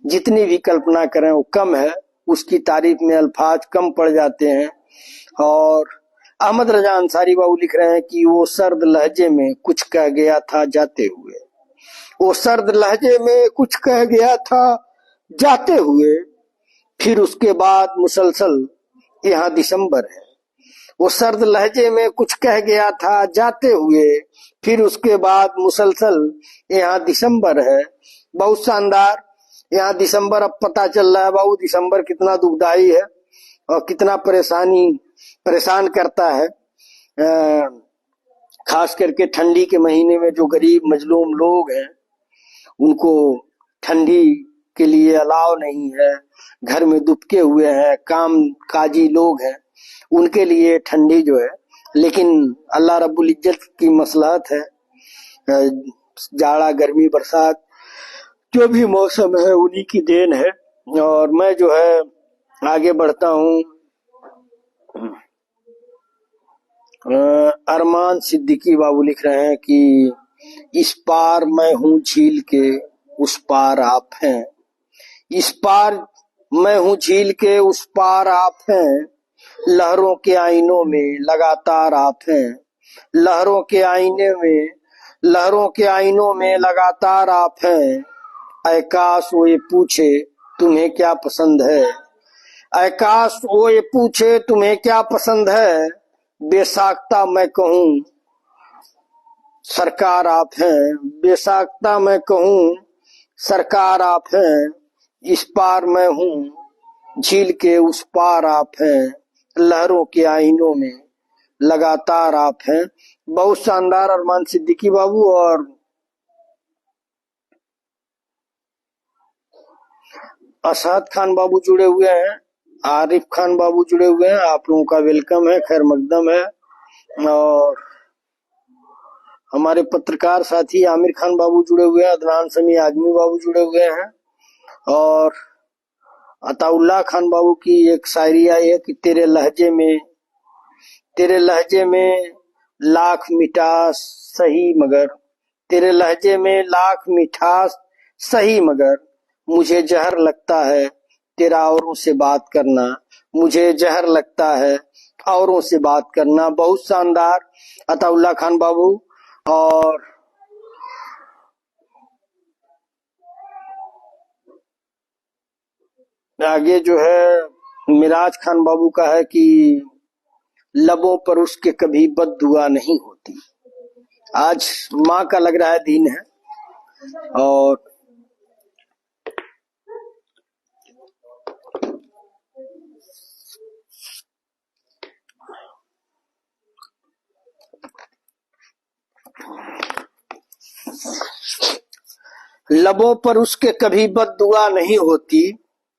जितनी भी कल्पना करें वो कम है, उसकी तारीफ में अल्फाज कम पड़ जाते हैं। और अहमद रजा अंसारी बाबू लिख रहे हैं कि वो सर्द लहजे में कुछ कह गया था जाते हुए, वो सर्द लहजे में कुछ कह गया था जाते हुए। फिर उसके बाद मुसलसल यहाँ दिसंबर है। वो सर्द लहजे में कुछ कह गया था जाते हुए, फिर उसके बाद मुसलसल यहाँ दिसंबर है। बहुत शानदार। यहाँ दिसंबर अब पता चल रहा है बाबू, दिसंबर कितना दुखदाई है और कितना परेशान करता है। खास करके ठंडी के महीने में जो गरीब मजलूम लोग हैं उनको ठंडी के लिए अलाव नहीं है, घर में दुबके हुए हैं, काम काजी लोग हैं, उनके लिए ठंडी जो है। लेकिन अल्लाह रब्बुल इज्जत की मसलहत है, जाड़ा गर्मी बरसात जो भी मौसम है उन्हीं की देन है। और मैं जो है आगे बढ़ता हूँ। अरमान सिद्दीकी बाबू लिख रहे हैं कि इस पार मैं हूँ झील के, उस पार आप हैं। इस पार मैं हूँ झील के, उस पार आप हैं। लहरों के आईनों में लगातार आप हैं, लहरों के आईने में, लहरों के आईनों में लगातार आप हैं। आकाश वो ये पूछे तुम्हें क्या पसंद है, आकाश वो ये पूछे तुम्हें क्या पसंद है। बेसाख्ता मैं कहूँ सरकार आप हैं, बेसाख्ता मैं कहूँ सरकार आप हैं। इस पार मैं हूँ झील के, उस पार आप हैं। लहरों के आईनों में लगातार आप हैं। बहुत शानदार अरमान सिद्दीकी बाबू। और असद खान बाबू जुड़े हुए हैं, आरिफ खान बाबू जुड़े हुए हैं, आप लोगों का वेलकम है, खैर मकदम है। और हमारे पत्रकार साथी आमिर खान बाबू जुड़े हुए हैं, अदनान समी आजमी बाबू जुड़े हुए हैं। और अताउल्लाह खान बाबू की एक शायरी आई है कि तेरे लहजे में लाख मिठास सही मगर, तेरे लहजे में लाख मिठास सही मगर, मुझे जहर लगता है तेरा औरों से बात करना, मुझे जहर लगता है औरों से बात करना। बहुत शानदार अताउल्लाह खान बाबू। और आगे जो है मिराज खान बाबू का है कि लबों पर उसके कभी बद्दुआ नहीं होती। आज माँ का लग रहा है दिन है और लबों पर उसके कभी बद्दुआ नहीं होती,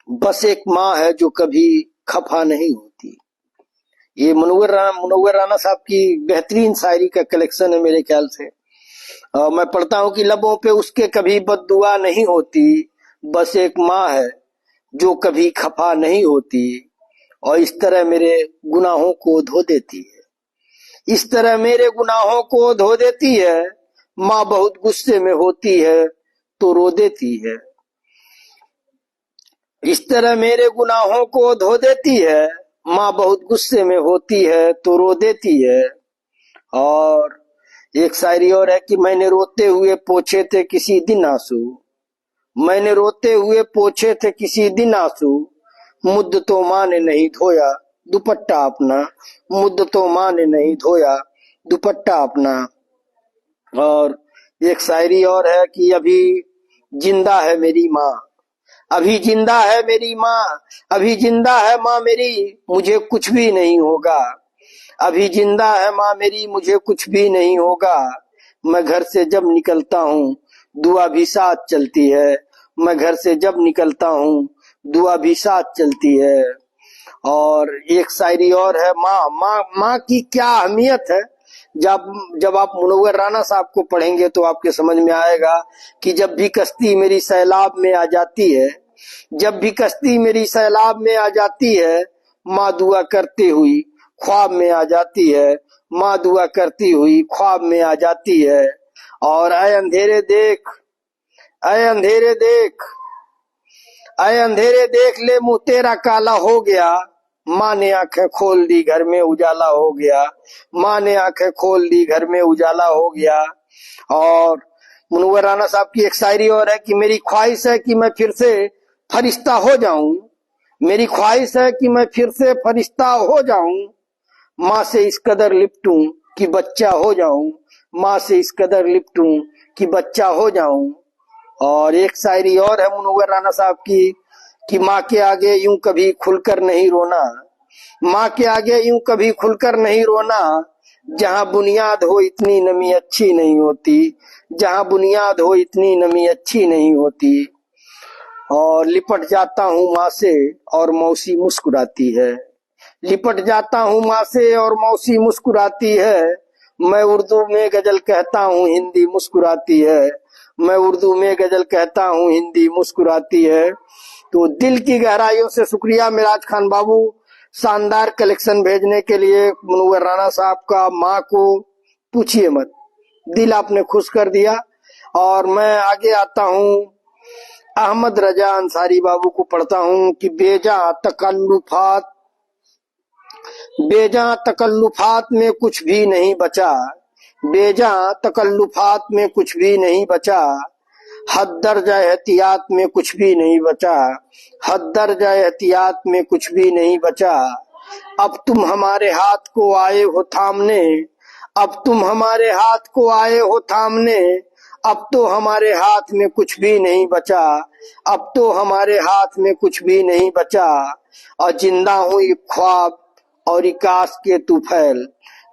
बस एक माँ है जो कभी खफा नहीं होती। ये मुनव्वर राना साहब की बेहतरीन शायरी का कलेक्शन है मेरे ख्याल से। मैं पढ़ता हूँ कि लबों पे उसके कभी बद्दुआ नहीं होती, बस एक माँ है जो कभी खफा नहीं होती, और इस तरह मेरे गुनाहों को धो देती है। इस तरह मेरे गुनाहों को धो देती है। माँ बहुत गुस्से में होती है तो रो देती है। इस तरह मेरे गुनाहों को धो देती है। माँ बहुत गुस्से में होती है तो रो देती है। और एक शायरी और है कि मैंने रोते हुए पोछे थे किसी दिन आंसू, मैंने रोते हुए पोछे थे किसी दिन आंसू, मुद्दतों माँ ने नहीं धोया दुपट्टा अपना, मुद्दतों माँ ने नहीं धोया दुपट्टा अपना। और एक शायरी और है कि अभी जिंदा है मेरी माँ, अभी जिंदा है मेरी माँ, अभी जिंदा है माँ मेरी, मुझे कुछ भी नहीं होगा। अभी जिंदा है माँ मेरी, मुझे कुछ भी नहीं होगा। मैं घर से जब निकलता हूँ दुआ भी साथ चलती है, मैं घर से जब निकलता हूँ दुआ भी साथ चलती है। और एक शायरी और है, माँ माँ माँ की क्या अहमियत है। जब जब आप मुनव्वर राना साहब को पढ़ेंगे तो आपके समझ में आएगा कि जब भी कश्ती मेरी सैलाब में आ जाती है, जब भी कश्ती मेरी सैलाब में आ जाती है, माँ दुआ करती हुई ख्वाब में आ जाती है, माँ दुआ करती हुई ख्वाब में आ जाती है। और ऐ अंधेरे देख, ऐ अंधेरे देख, ऐ अंधेरे देख ले मुंह तेरा काला हो गया, माँ ने आंखें खोल दी घर में उजाला हो गया, माँ ने आंखें खोल दी घर में उजाला हो गया। और मुनव्वर राना साहब की एक शायरी और है कि मेरी ख्वाहिश है कि मैं फिर से फरिश्ता हो जाऊं, मेरी ख्वाहिश है कि मैं फिर से फरिश्ता हो जाऊं, माँ से इस कदर लिपटूं कि बच्चा हो जाऊं, माँ से इस कदर लिपटूं कि बच्चा हो जाऊं। और एक शायरी और है मुनव्वर राना साहब की कि माँ के आगे यूं कभी खुलकर नहीं रोना, माँ के आगे यूं कभी खुलकर नहीं रोना, जहाँ बुनियाद हो इतनी नमी अच्छी नहीं होती, जहाँ बुनियाद हो इतनी नमी अच्छी नहीं होती। और लिपट जाता हूँ माँ से और मौसी मुस्कुराती है, लिपट जाता हूँ माँ से और मौसी मुस्कुराती है। मैं उर्दू में गजल कहता हूँ हिंदी मुस्कुराती है, मैं उर्दू में गजल कहता हूँ हिंदी मुस्कुराती है। तो दिल की गहराइयों से शुक्रिया मिराज खान बाबू, शानदार कलेक्शन भेजने के लिए। मुनव्वर राना साहब का माँ को पूछिए मत, दिल आपने खुश कर दिया। और मैं आगे आता हूँ, अहमद रजा अंसारी बाबू को पढ़ता हूँ कि बेजा तकल्लुफात में कुछ भी नहीं बचा, बेजा तकल्लुफात में कुछ भी नहीं बचा, हद दर्जा एहतियात में कुछ भी नहीं बचा, हद दर्जा एहतियात में कुछ भी नहीं बचा। अब तुम हमारे हाथ को आए हो थामने, अब तुम हमारे हाथ को आए हो थामने, अब तो हमारे हाथ में कुछ भी नहीं बचा, अब तो हमारे हाथ में कुछ भी नहीं बचा। और जिंदा हूँ एक ख्वाब और एक आस के तूफैल,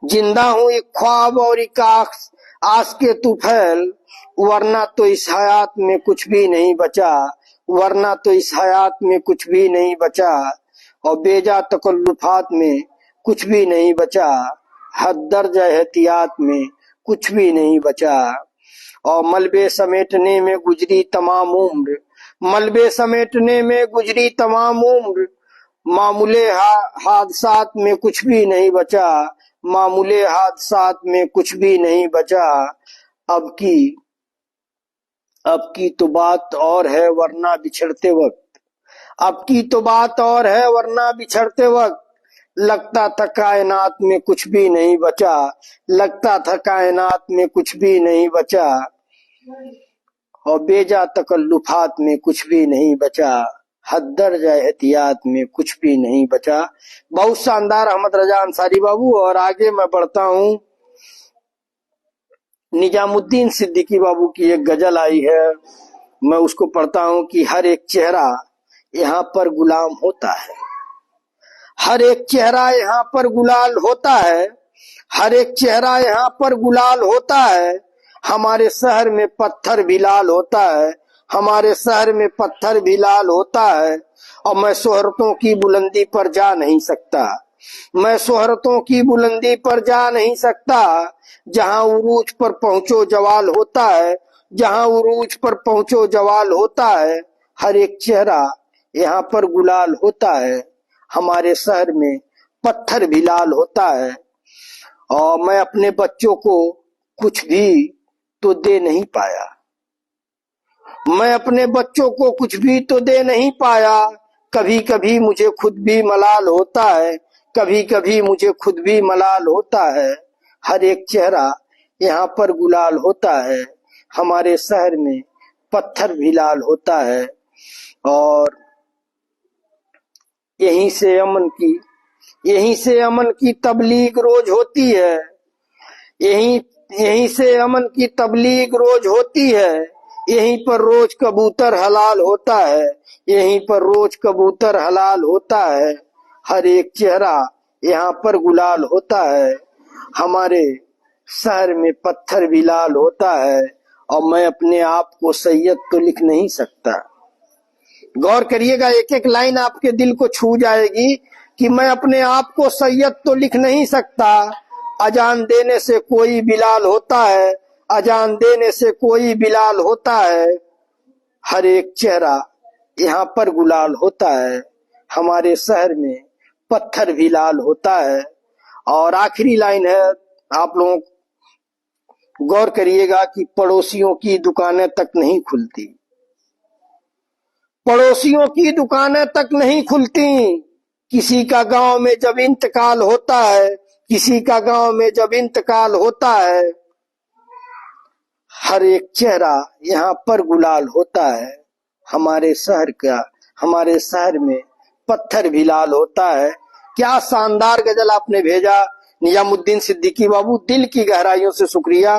जिंदा हूँ एक ख्वाब और एक आस के तूफैल, वरना तो इस हयात में कुछ भी नहीं बचा, वरना तो इस हयात में कुछ भी नहीं बचा। और बेजा तकल्लुफात में कुछ भी नहीं बचा, हद दर्जा एहतियात में कुछ भी नहीं बचा। और मलबे समेटने में गुजरी तमाम उम्र, मलबे समेटने में गुजरी तमाम उम्र, मामूले हादसात में कुछ भी नहीं बचा, मामूले हादसात में कुछ भी नहीं बचा। अब की तो बात और है वरना बिछड़ते वक्त, अब की तो बात और है वरना बिछड़ते वक्त, लगता था कायनात में कुछ भी नहीं बचा, लगता था कायनात में कुछ भी नहीं बचा। और बेजा तकल्लुफात में कुछ भी नहीं बचा, हद दर्ज है एहतियात में, कुछ भी नहीं बचा। बहुत शानदार अहमद रजा अंसारी बाबू। और आगे मैं बढ़ता हूँ, निजामुद्दीन सिद्दीकी बाबू की एक गजल आई है, मैं उसको पढ़ता हूँ कि हर एक चेहरा यहाँ पर गुलाम होता है, हर एक चेहरा यहाँ पर गुलाल होता है, हर एक चेहरा यहाँ पर गुलाल होता है। हमारे शहर में पत्थर भी लाल होता है, हमारे शहर में पत्थर भी लाल होता है। और मैं शोहरतों की बुलंदी पर जा नहीं सकता, मैं शोहरतों की बुलंदी पर जा नहीं सकता। जहां उरूज पर पहुंचो जवाल होता है, जहां उरूज पर पहुंचो जवाल होता है। हर एक चेहरा यहाँ पर गुलाल होता है, हमारे शहर में पत्थर भी लाल होता है। और मैं अपने बच्चों को कुछ भी तो दे नहीं पाया, मैं अपने बच्चों को कुछ भी तो दे नहीं पाया। कभी कभी मुझे खुद भी मलाल होता है, कभी कभी मुझे खुद भी मलाल होता है। हर एक चेहरा यहाँ पर गुलाल होता है, हमारे शहर में पत्थर भी लाल होता है। और यहीं से अमन की तबलीग रोज होती है, यहीं से अमन की तबलीग रोज होती है। यहीं पर रोज कबूतर हलाल होता है, यहीं पर रोज कबूतर हलाल होता है। हर एक चेहरा यहाँ पर गुलाल होता है, हमारे शहर में पत्थर भी लाल होता है। और मैं अपने आप को सैयद तो लिख नहीं सकता। गौर करिएगा, एक एक लाइन आपके दिल को छू जाएगी कि मैं अपने आप को सैयद तो लिख नहीं सकता। अजान देने से कोई बिलाल होता है, अजान देने से कोई बिलाल होता है। हर एक चेहरा यहाँ पर गुलाल होता है, हमारे शहर में पत्थर भी लाल होता है। और आखिरी लाइन है, आप लोग गौर करिएगा कि पड़ोसियों की दुकानें तक नहीं खुलती, पड़ोसियों की दुकानें तक नहीं खुलती। किसी का गांव में जब इंतकाल होता है, किसी का गांव में जब इंतकाल होता है। हर एक चेहरा यहाँ पर गुलाल होता है, हमारे शहर में पत्थर भी लाल होता है। क्या शानदार गजल आपने भेजा निजामुद्दीन सिद्दीकी बाबू, दिल की गहराइयों से शुक्रिया,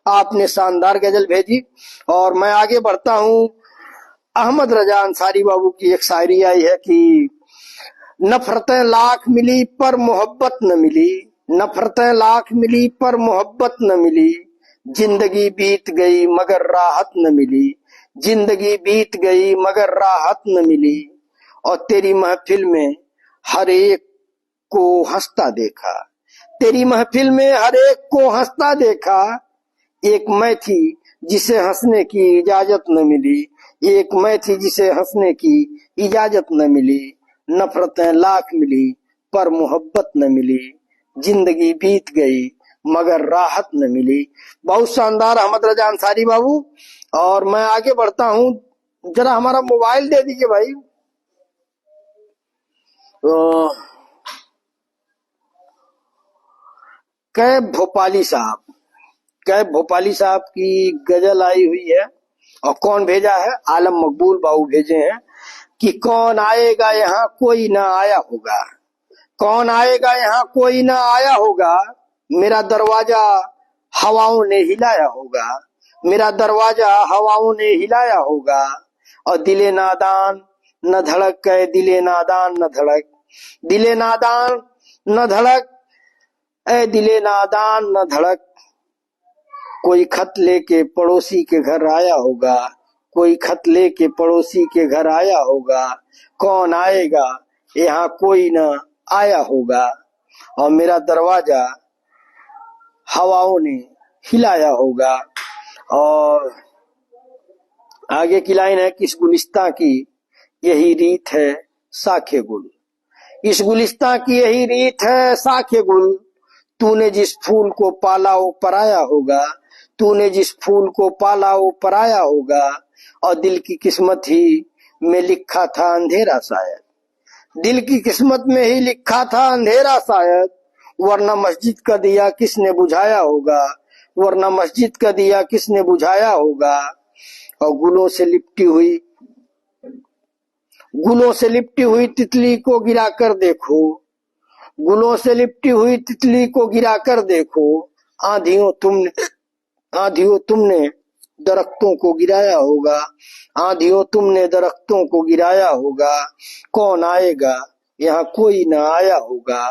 आपने शानदार गजल भेजी। और मैं आगे बढ़ता हूँ, अहमद रजा अंसारी बाबू की एक शायरी आई है कि नफरतें लाख मिली पर मोहब्बत न मिली, नफरतें लाख मिली पर मोहब्बत न मिली। जिंदगी बीत गई मगर राहत न मिली, जिंदगी बीत गई मगर राहत न मिली। और तेरी महफिल में हर एक को हंसता देखा, तेरी महफिल में हर एक को हंसता देखा। एक मैं थी जिसे हंसने की इजाजत न मिली, एक मैं थी जिसे हंसने की इजाजत न मिली। नफरतें लाख मिली पर मोहब्बत न मिली, जिंदगी बीत गई मगर राहत न मिली। बहुत शानदार अहमद रजा अंसारी बाबू। और मैं आगे बढ़ता हूँ, जरा हमारा मोबाइल दे दीजिए भाई। कैब भोपाली साहब, कैब भोपाली साहब की गजल आई हुई है। और कौन भेजा है? आलम मकबूल बाबू भेजे हैं कि कौन आएगा यहाँ कोई ना आया होगा, कौन आएगा यहाँ कोई ना आया होगा। मेरा दरवाजा हवाओं ने हिलाया होगा, मेरा दरवाजा हवाओं ने हिलाया होगा। और दिले नादान न धड़क गए, दिले नादान न धड़क, दिले नादान न धड़क, ए दिले नादान न धड़क। कोई खत लेके पड़ोसी के घर आया होगा, कोई खत लेके पड़ोसी के घर आया होगा। कौन आएगा यहाँ कोई न आया होगा। और मेरा दरवाजा हवाओं ने हिलाया होगा। और आगे की लाइन है कि इस गुलिस्तां की यही रीत है साखे गुल, इस गुलिस्तां की यही रीत है साखे गुल। तूने जिस फूल को पाला वो पराया होगा, तूने जिस फूल को पाला वो पराया होगा। और दिल की किस्मत ही में लिखा था अंधेरा शायद, दिल की किस्मत में ही लिखा था अंधेरा शायद। वरना मस्जिद का दिया किसने बुझाया होगा, वरना मस्जिद का दिया किसने बुझाया होगा। और गुलों से लिपटी हुई, गुलों से लिपटी हुई तितली को गिरा कर देखो, गुलों से लिपटी हुई तितली को गिरा कर देखो, आंधियों तुमने दरख्तों को गिराया होगा, आंधियों तुमने दरख्तों को गिराया होगा, कौन आएगा यहाँ कोई ना आया होगा,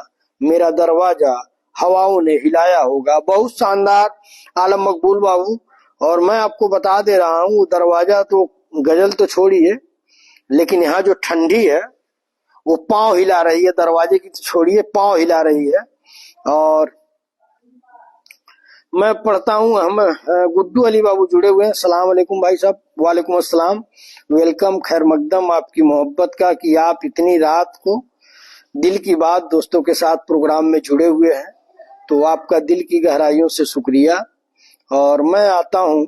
मेरा दरवाजा हवाओं ने हिलाया होगा। बहुत शानदार आलम मकबूल बाबू। और मैं आपको बता दे रहा हूँ, दरवाजा तो गजल तो छोड़िए, लेकिन यहाँ जो ठंडी है वो पांव हिला रही है, दरवाजे की तो छोड़िए पांव हिला रही है। और मैं पढ़ता हूँ, हम गुड्डू अली बाबू जुड़े हुए हैं। सलाम वालेकुम भाई साहब। वालेकुम अस्सलाम। वेलकम, खैर मकदम आपकी मोहब्बत का कि आप इतनी रात को दिल की बात दोस्तों के साथ प्रोग्राम में जुड़े हुए हैं, तो आपका दिल की गहराइयों से शुक्रिया। और मैं आता हूँ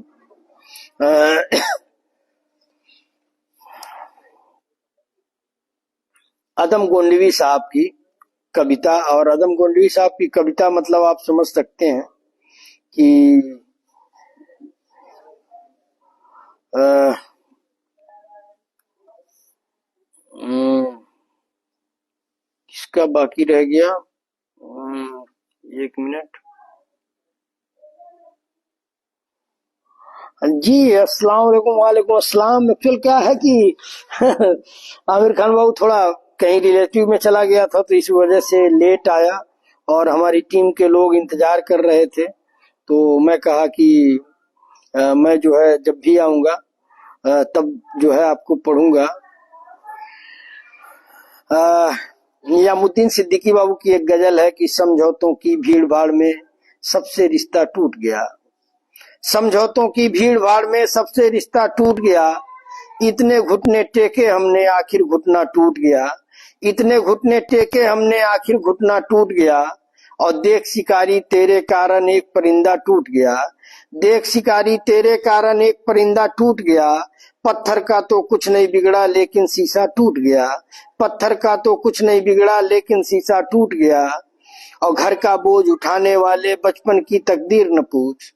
अदम गोंडवी साहब की कविता। और अदम गोंडवी साहब की कविता मतलब आप समझ सकते हैं कि किसका बाकी रह गया, एक मिनट जी। अस्सलाम वालेकुम। वालेकुम अस्सलाम। एक्चुअल क्या है कि आमिर खान बाबू थोड़ा कहीं रिलेटिव में चला गया था, तो इस वजह से लेट आया और हमारी टीम के लोग इंतजार कर रहे थे। तो मैं कहा कि मैं जो है जब भी आऊंगा तब जो है आपको पढ़ूंगा। निजामुद्दीन सिद्दीकी बाबू की एक गजल है कि समझौतों की भीड़ भाड़ में सबसे रिश्ता टूट गया, समझौतों की भीड़ भाड़ में सबसे रिश्ता टूट गया, इतने घुटने टेके हमने आखिर घुटना टूट गया, इतने घुटने टेके हमने आखिर घुटना टूट गया। और देख शिकारी तेरे कारण एक परिंदा टूट गया, देख शिकारी तेरे कारण एक परिंदा टूट गया। पत्थर का तो कुछ नहीं बिगड़ा लेकिन शीशा टूट गया, पत्थर का तो कुछ नहीं बिगड़ा लेकिन शीशा टूट गया। और घर का बोझ उठाने वाले बचपन की तकदीर न पूछ,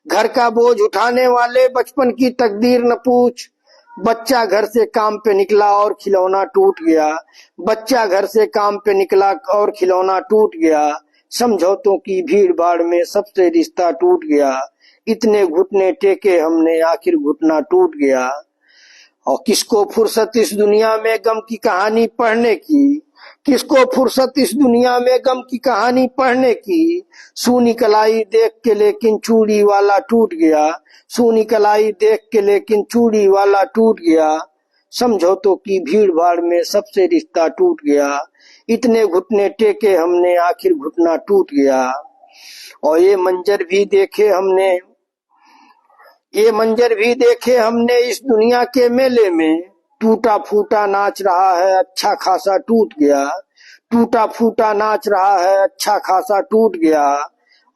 घर का बोझ उठाने वाले बचपन की तकदीर न पूछ। बच्चा घर से काम पे निकला और खिलौना टूट गया, बच्चा घर से काम पे निकला और खिलौना टूट गया। समझौतों की भीड़ भाड़ में सबसे रिश्ता टूट गया, इतने घुटने टेके हमने आखिर घुटना टूट गया। और किसको फुर्सत इस दुनिया में गम की कहानी पढ़ने की, किसको फुर्सत इस दुनिया में गम की कहानी पढ़ने की। सूनी कलाई देख के लेकिन चूड़ी वाला टूट गया, सूनी कलाई देख के लेकिन चूड़ी वाला टूट गया। समझौतों की भीड़ भाड़ में सबसे रिश्ता टूट गया, इतने घुटने टेके हमने आखिर घुटना टूट गया। और ये मंजर भी देखे हमने, ये मंजर भी देखे हमने इस दुनिया के मेले में। टूटा फूटा नाच रहा है अच्छा खासा टूट गया, टूटा फूटा नाच रहा है अच्छा खासा टूट गया।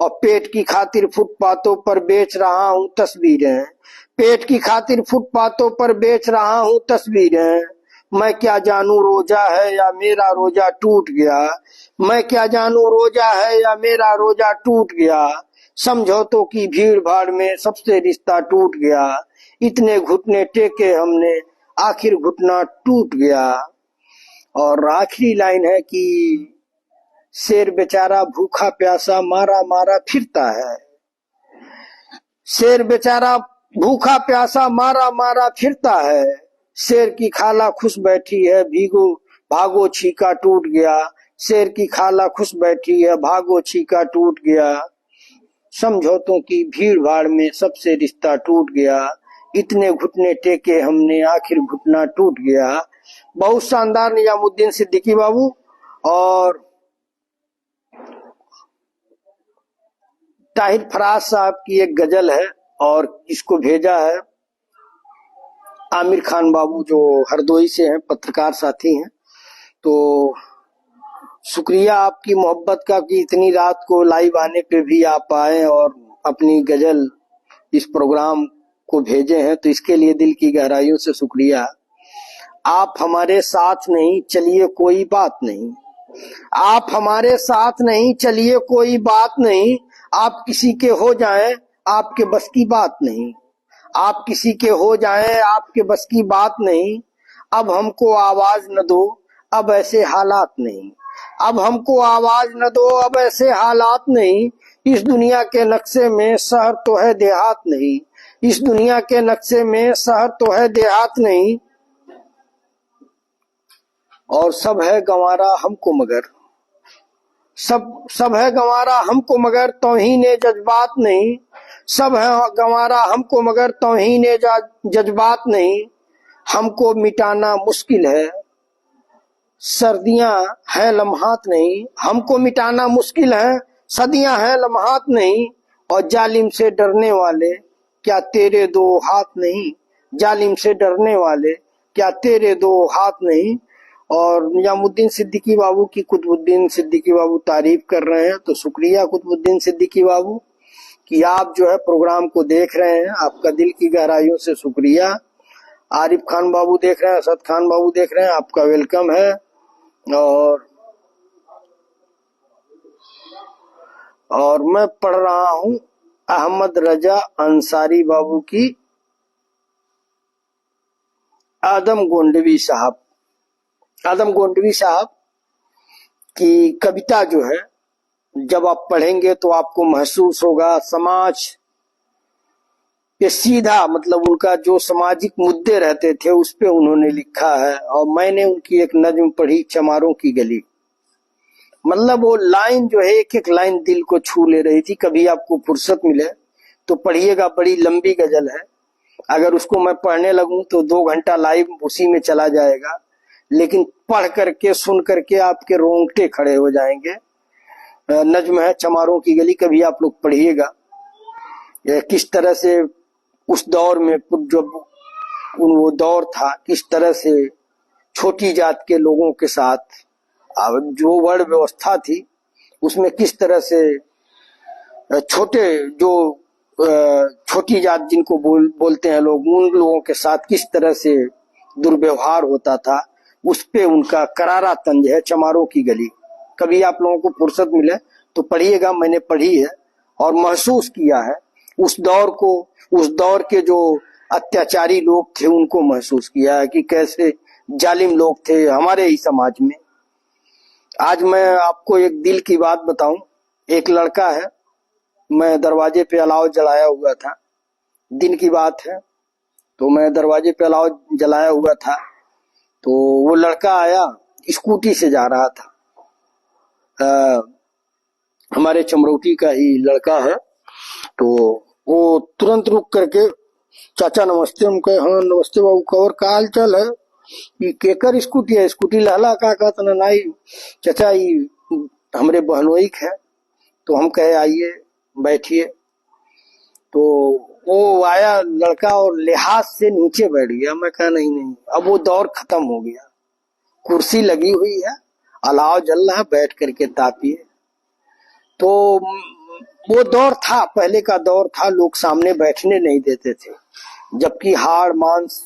और पेट की खातिर फुटपाथों पर बेच रहा हूँ तस्वीरें, पेट की खातिर फुटपाथों पर बेच रहा हूँ तस्वीरें। मैं क्या जानू रोजा है या मेरा रोजा टूट गया, मैं क्या जानू रोजा है या मेरा रोजा टूट गया। समझौतों की भीड़ भाड़ में सबसे रिश्ता टूट गया, इतने घुटने टेके हमने आखिर घुटना टूट गया। और आखिरी लाइन है कि शेर बेचारा भूखा प्यासा मारा मारा फिरता है, शेर बेचारा भूखा प्यासा मारा मारा फिरता है। शेर की खाला खुश बैठी है भीगो भागो छीका टूट गया, शेर की खाला खुश बैठी है भागो छीका टूट गया। समझौतों की भीड़ भाड़ में सबसे रिश्ता टूट गया, इतने घुटने टेके हमने आखिर घुटना टूट गया। बहुत शानदार निजामुद्दीन सिद्दीकी बाबू। और ताहिर फराज साहब की एक गजल है और इसको भेजा है आमिर खान बाबू जो हरदोई से हैं, पत्रकार साथी हैं। तो शुक्रिया आपकी मोहब्बत का कि इतनी रात को लाइव आने पे भी आप आए और अपनी गजल इस प्रोग्राम को भेजे हैं, तो इसके लिए दिल की गहराइयों से शुक्रिया। आप हमारे साथ नहीं चलिए कोई बात नहीं, आप हमारे साथ नहीं चलिए कोई बात नहीं। आप किसी के हो जाएं आपके बस की बात नहीं, आप किसी के हो जाएं आपके बस की बात नहीं। अब हमको आवाज न दो, अब ऐसे हालात नहीं। अब हमको आवाज न दो, अब ऐसे हालात नहीं। इस दुनिया के नक्शे में शहर तो है देहात नहीं। इस दुनिया के नक्शे में शहर तो है देहात नहीं। और सब है गंवारा हमको मगर, सब है गंवारा हमको मगर तौहीने जज्बात नहीं। सब है गंवारा हमको मगर तौहीने जज्बात नहीं। हमको मिटाना मुश्किल है, सर्दियां हैं लम्हात नहीं। हमको मिटाना मुश्किल है, सदियां हैं लम्हात नहीं। और जालिम से डरने वाले क्या तेरे दो हाथ नहीं। जालिम से डरने वाले क्या तेरे दो हाथ नहीं। और निजामुद्दीन सिद्दीकी बाबू की कुतुबुद्दीन सिद्दीकी बाबू तारीफ कर रहे हैं, तो शुक्रिया कुतुबुद्दीन सिद्दीकी बाबू कि आप जो है प्रोग्राम को देख रहे हैं। आपका दिल की गहराइयों से शुक्रिया। आरिफ खान बाबू देख रहे हैं, असद खान बाबू देख रहे हैं, आपका वेलकम है। और मैं पढ़ रहा हूं अहमद रजा अंसारी बाबू की आदम गोंडवी साहब की कविता जो है, जब आप पढ़ेंगे तो आपको महसूस होगा समाज ये सीधा, मतलब उनका जो सामाजिक मुद्दे रहते थे उस पे उन्होंने लिखा है। और मैंने उनकी एक नज्म पढ़ी, चमारों की गली। मतलब वो लाइन जो है, एक एक लाइन दिल को छू ले रही थी। कभी आपको फुर्सत मिले तो पढ़िएगा, बड़ी लंबी गजल है। अगर उसको मैं पढ़ने लगूं तो 2 घंटा लाइव उसी में चला जाएगा, लेकिन पढ़ करके सुन करके आपके रोंगटे खड़े हो जाएंगे। नज्म है चमारों की गली, कभी आप लोग पढ़िएगा। किस तरह से उस दौर में, जब वो दौर था, किस तरह से छोटी जात के लोगों के साथ जो वर्ण व्यवस्था थी उसमें किस तरह से छोटे जो छोटी जात जिनको बोलते हैं लोग, उन लोगों के साथ किस तरह से दुर्व्यवहार होता था, उस पे उनका करारा तंज है चमारों की गली। कभी आप लोगों को फुर्सत मिले तो पढ़िएगा। मैंने पढ़ी है और महसूस किया है उस दौर को, उस दौर के जो अत्याचारी लोग थे उनको महसूस किया है कि कैसे जालिम लोग थे हमारे ही समाज में। आज मैं आपको एक दिल की बात बताऊं। एक लड़का है, मैं दरवाजे पे अलाव जलाया हुआ था, दिन की बात है, तो मैं दरवाजे पे अलाव जलाया हुआ था, तो वो लड़का आया, स्कूटी से जा रहा था। हमारे चमरौटी का ही लड़का है, तो वो तुरंत रुक करके, चाचा नमस्ते, हम कहे हाँ नमस्ते बाबू, कवर का हाल चाल है, ये केकर स्कूटी है, स्कूटी लहला का कहता ना नाई चाचा ये हमरे बहनोई है। तो हम कहे आइए बैठिए। तो वो आया लड़का और लिहाज से नीचे बैठ गया। मैं कहा नहीं, अब वो दौर खत्म हो गया, कुर्सी लगी हुई है, अलाव जल रहा है, बैठ करके तापिए। तो वो दौर था, पहले का दौर था, लोग सामने बैठने नहीं देते थे, जबकि हाड़ मांस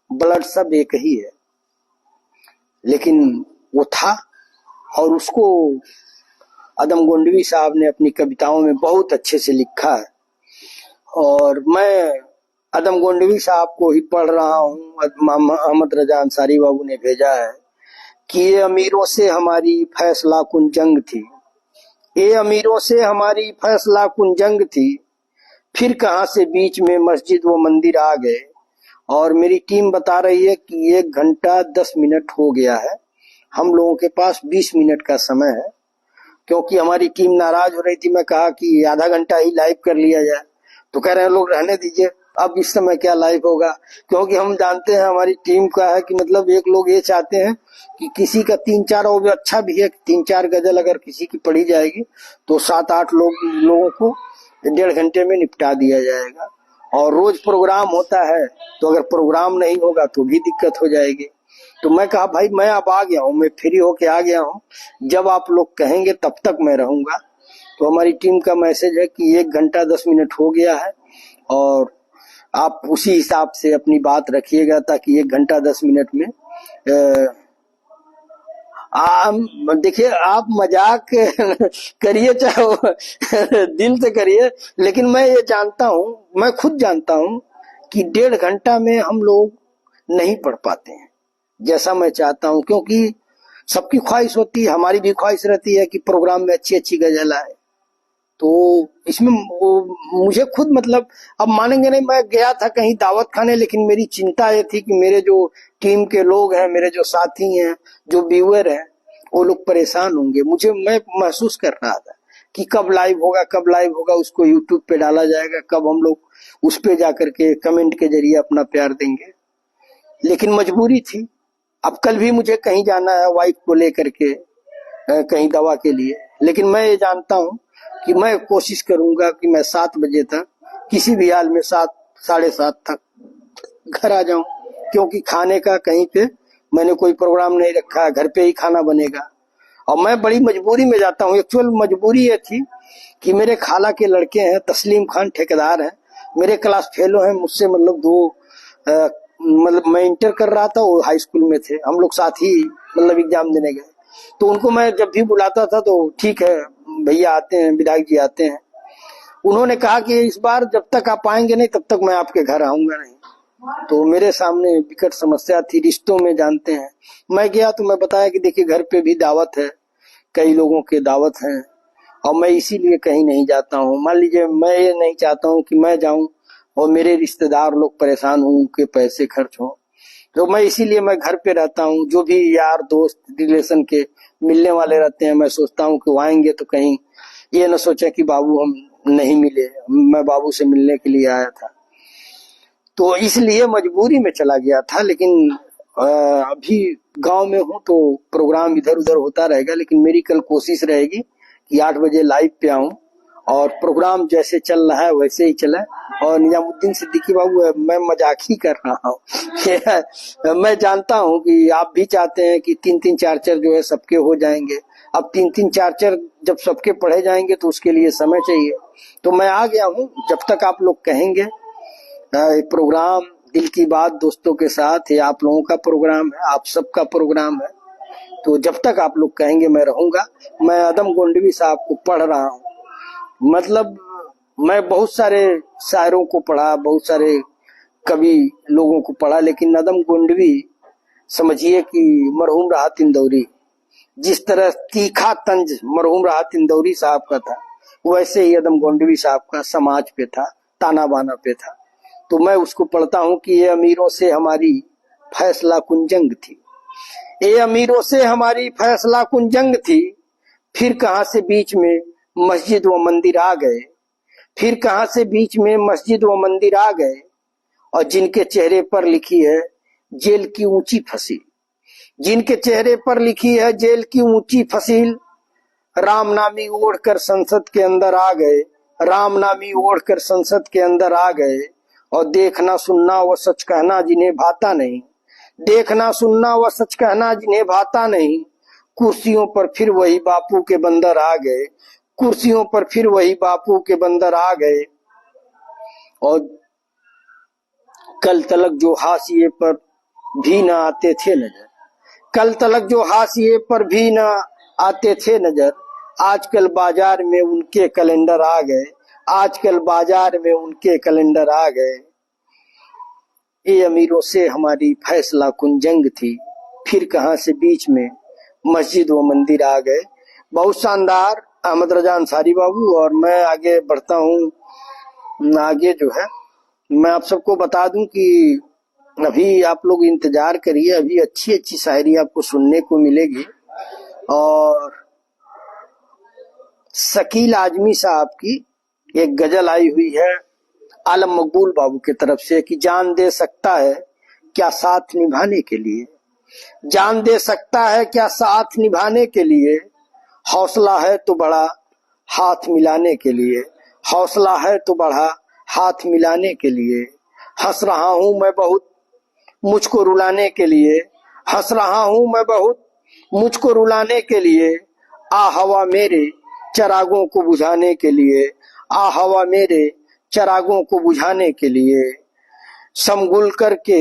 ब्लड सब एक ही है, लेकिन वो था। और उसको आदम गोंडवी साहब ने अपनी कविताओं में बहुत अच्छे से लिखा है। और मैं आदम गोंडवी साहब को ही पढ़ रहा हूँ। अहमद रजा अंसारी बाबू ने भेजा है कि ये अमीरों से हमारी फैसला कुन जंग थी, ये अमीरों से हमारी फैसला कुन जंग थी, फिर कहां से बीच में मस्जिद व मंदिर आ गए। और मेरी टीम बता रही है कि 1 घंटा 10 मिनट हो गया है, हम लोगों के पास 20 मिनट का समय है, क्योंकि हमारी टीम नाराज हो रही थी। मैं कहा कि आधा घंटा ही लाइव कर लिया जाए, तो कह रहे हैं लोग रहने दीजिए, अब इस समय क्या लाइव होगा, क्योंकि हम जानते हैं हमारी टीम का है कि मतलब एक लोग ये चाहते हैं कि किसी का 3-4, और अच्छा भी है 3-4 गजल अगर किसी की पढ़ी जाएगी तो 7-8 लोगों को 1.5 घंटे में निपटा दिया जाएगा। और रोज प्रोग्राम होता है, तो अगर प्रोग्राम नहीं होगा तो भी दिक्कत हो जाएगी। तो मैं कहा भाई मैं अब आ गया हूँ, मैं फ्री होके आ गया हूँ, जब आप लोग कहेंगे तब तक मैं रहूंगा। तो हमारी टीम का मैसेज है कि 1 घंटा 10 मिनट हो गया है, और आप उसी हिसाब से अपनी बात रखिएगा, ताकि 1 घंटा 10 मिनट में देखिए आप मजाक करिए चाहे दिल से करिए, लेकिन मैं ये जानता हूँ, मैं खुद जानता हूँ कि 1.5 घंटा में हम लोग नहीं पढ़ पाते हैं। जैसा मैं चाहता हूँ, क्योंकि सबकी ख्वाहिश होती है, हमारी भी ख्वाहिश रहती है कि प्रोग्राम में अच्छी अच्छी गजल आए। तो इसमें मुझे खुद मतलब, अब मानेंगे नहीं, मैं गया था कहीं दावत खाने, लेकिन मेरी चिंता ये थी कि मेरे जो टीम के लोग हैं, मेरे जो साथी हैं, जो व्यूअर हैं, वो लोग परेशान होंगे। मैं महसूस कर रहा था कि कब लाइव होगा, कब लाइव होगा, उसको यूट्यूब पे डाला जाएगा, कब हम लोग उस पे जाकर के कमेंट के जरिए अपना प्यार देंगे। लेकिन मजबूरी थी। अब कल भी मुझे कहीं जाना है वाइफ को लेकर के, कहीं दवा के लिए। लेकिन मैं ये जानता हूँ कि मैं कोशिश करूंगा कि मैं 7 बजे तक किसी भी हाल में 7 साढ़े 7 तक घर आ जाऊं, क्योंकि खाने का कहीं पे मैंने कोई प्रोग्राम नहीं रखा है, घर पे ही खाना बनेगा। और मैं बड़ी मजबूरी में जाता हूँ। एक्चुअल मजबूरी ये थी कि मेरे खाला के लड़के हैं, तस्लीम खान ठेकेदार हैं, मेरे क्लास फेलो हैं मुझसे, मतलब मतलब मैं इंटर कर रहा था, वो हाई स्कूल में थे, हम लोग साथ ही मतलब एग्जाम देने गए। तो उनको मैं जब भी बुलाता था तो ठीक है भैया आते हैं, विधायक जी आते हैं। उन्होंने कहा कि इस बार जब तक आप आएंगे नहीं तब तक मैं आपके घर आऊंगा नहीं। तो मेरे सामने विकट समस्या थी, रिश्तों में जानते हैं। मैं गया तो मैं बताया कि देखिए घर पे भी दावत है, कई लोगों के दावत हैं, और मैं इसीलिए कहीं नहीं जाता हूँ। मान लीजिए मैं ये नहीं चाहता हूँ कि मैं जाऊं और मेरे रिश्तेदार लोग परेशान हों, उनके पैसे खर्च हों। तो मैं इसीलिए मैं घर पे रहता हूँ। जो भी यार दोस्त रिलेशन के मिलने वाले रहते हैं, मैं सोचता हूँ कि वो आएंगे तो कहीं ये न सोचे कि बाबू हम नहीं मिले, मैं बाबू से मिलने के लिए आया था। तो इसलिए मजबूरी में चला गया था। लेकिन अभी गांव में हूँ तो प्रोग्राम इधर उधर होता रहेगा, लेकिन मेरी कल कोशिश रहेगी कि 8 बजे लाइव पे आऊं और प्रोग्राम जैसे चल रहा है वैसे ही चले। और निजामुद्दीन सिद्दीकी बाबू, मैं मजाक ही कर रहा हूँ। मैं जानता हूँ कि आप भी चाहते हैं कि 3-3 4-4 जो है सबके हो जाएंगे। अब 3-3 4-4 जब सबके पढ़े जाएंगे तो उसके लिए समय चाहिए। तो मैं आ गया हूँ, जब तक आप लोग कहेंगे। प्रोग्राम दिल की बात दोस्तों के साथ है, आप लोगों का प्रोग्राम है, आप सबका प्रोग्राम है। तो जब तक आप लोग कहेंगे मैं रहूंगा। मैं आदम गोंडवी साहब को पढ़ रहा हूँ। मतलब मैं बहुत सारे शायरों को पढ़ा, बहुत सारे कवि लोगों को पढ़ा, लेकिन आदम गोंडवी समझिए कि मरहूम राहत इंदौरी, जिस तरह तीखा तंज मरहूम राहत इंदौरी साहब का था, वैसे ही आदम गोंडवी साहब का समाज पे था, ताना बाना पे था। तो मैं उसको पढ़ता हूँ कि ये अमीरों से हमारी फैसला कुन जंग थी, ये अमीरों से हमारी फैसला कुन जंग थी, फिर कहां से बीच में मस्जिद व मंदिर आ गए, फिर कहां से बीच में मस्जिद व मंदिर आ गए, और जिनके चेहरे पर लिखी है जेल की ऊंची फसील, जिनके चेहरे पर लिखी है जेल की ऊंची फसील, राम नामी ओढ़कर संसद के अंदर आ गए, राम नामी ओढ़कर संसद के अंदर आ गए, और देखना सुनना व सच कहना जिन्हें भाता नहीं, देखना सुनना व सच कहना जिन्हें भाता नहीं, कुर्सियों पर फिर वही बापू के बंदर आ गए, कुर्सियों पर फिर वही बापू के बंदर आ गए, और कल तलक जो हाशिए पर भी न आते थे नजर, कल तलक जो हाशिए पर भी न आते थे नजर, आजकल बाजार में उनके कैलेंडर आ गए, आजकल बाजार में उनके कैलेंडर आ गए, ये अमीरों से हमारी फैसला कुन जंग थी, फिर कहां से बीच में मस्जिद व मंदिर आ गए। बहुत शानदार अहमद रजा अंसारी बाबू। और मैं आगे बढ़ता हूँ। आगे जो है मैं आप सबको बता दूं कि अभी आप लोग इंतजार करिए, अभी अच्छी अच्छी शायरी आपको सुनने को मिलेगी। और शकील आजमी साहब की एक गजल आई हुई है आलम मकबूल बाबू की तरफ से कि जान दे सकता है क्या साथ निभाने के लिए, जान दे सकता है क्या साथ निभाने के लिए, हौसला है तो बड़ा हाथ मिलाने के लिए, हौसला है तो बड़ा हाथ मिलाने के लिए, हंस रहा हूं मैं बहुत मुझको रुलाने के लिए, हंस रहा हूं मैं बहुत मुझको रुलाने के लिए, आ हवा मेरे चरागों को बुझाने के लिए, आ हवा मेरे चरागों को बुझाने के लिए, समगुल करके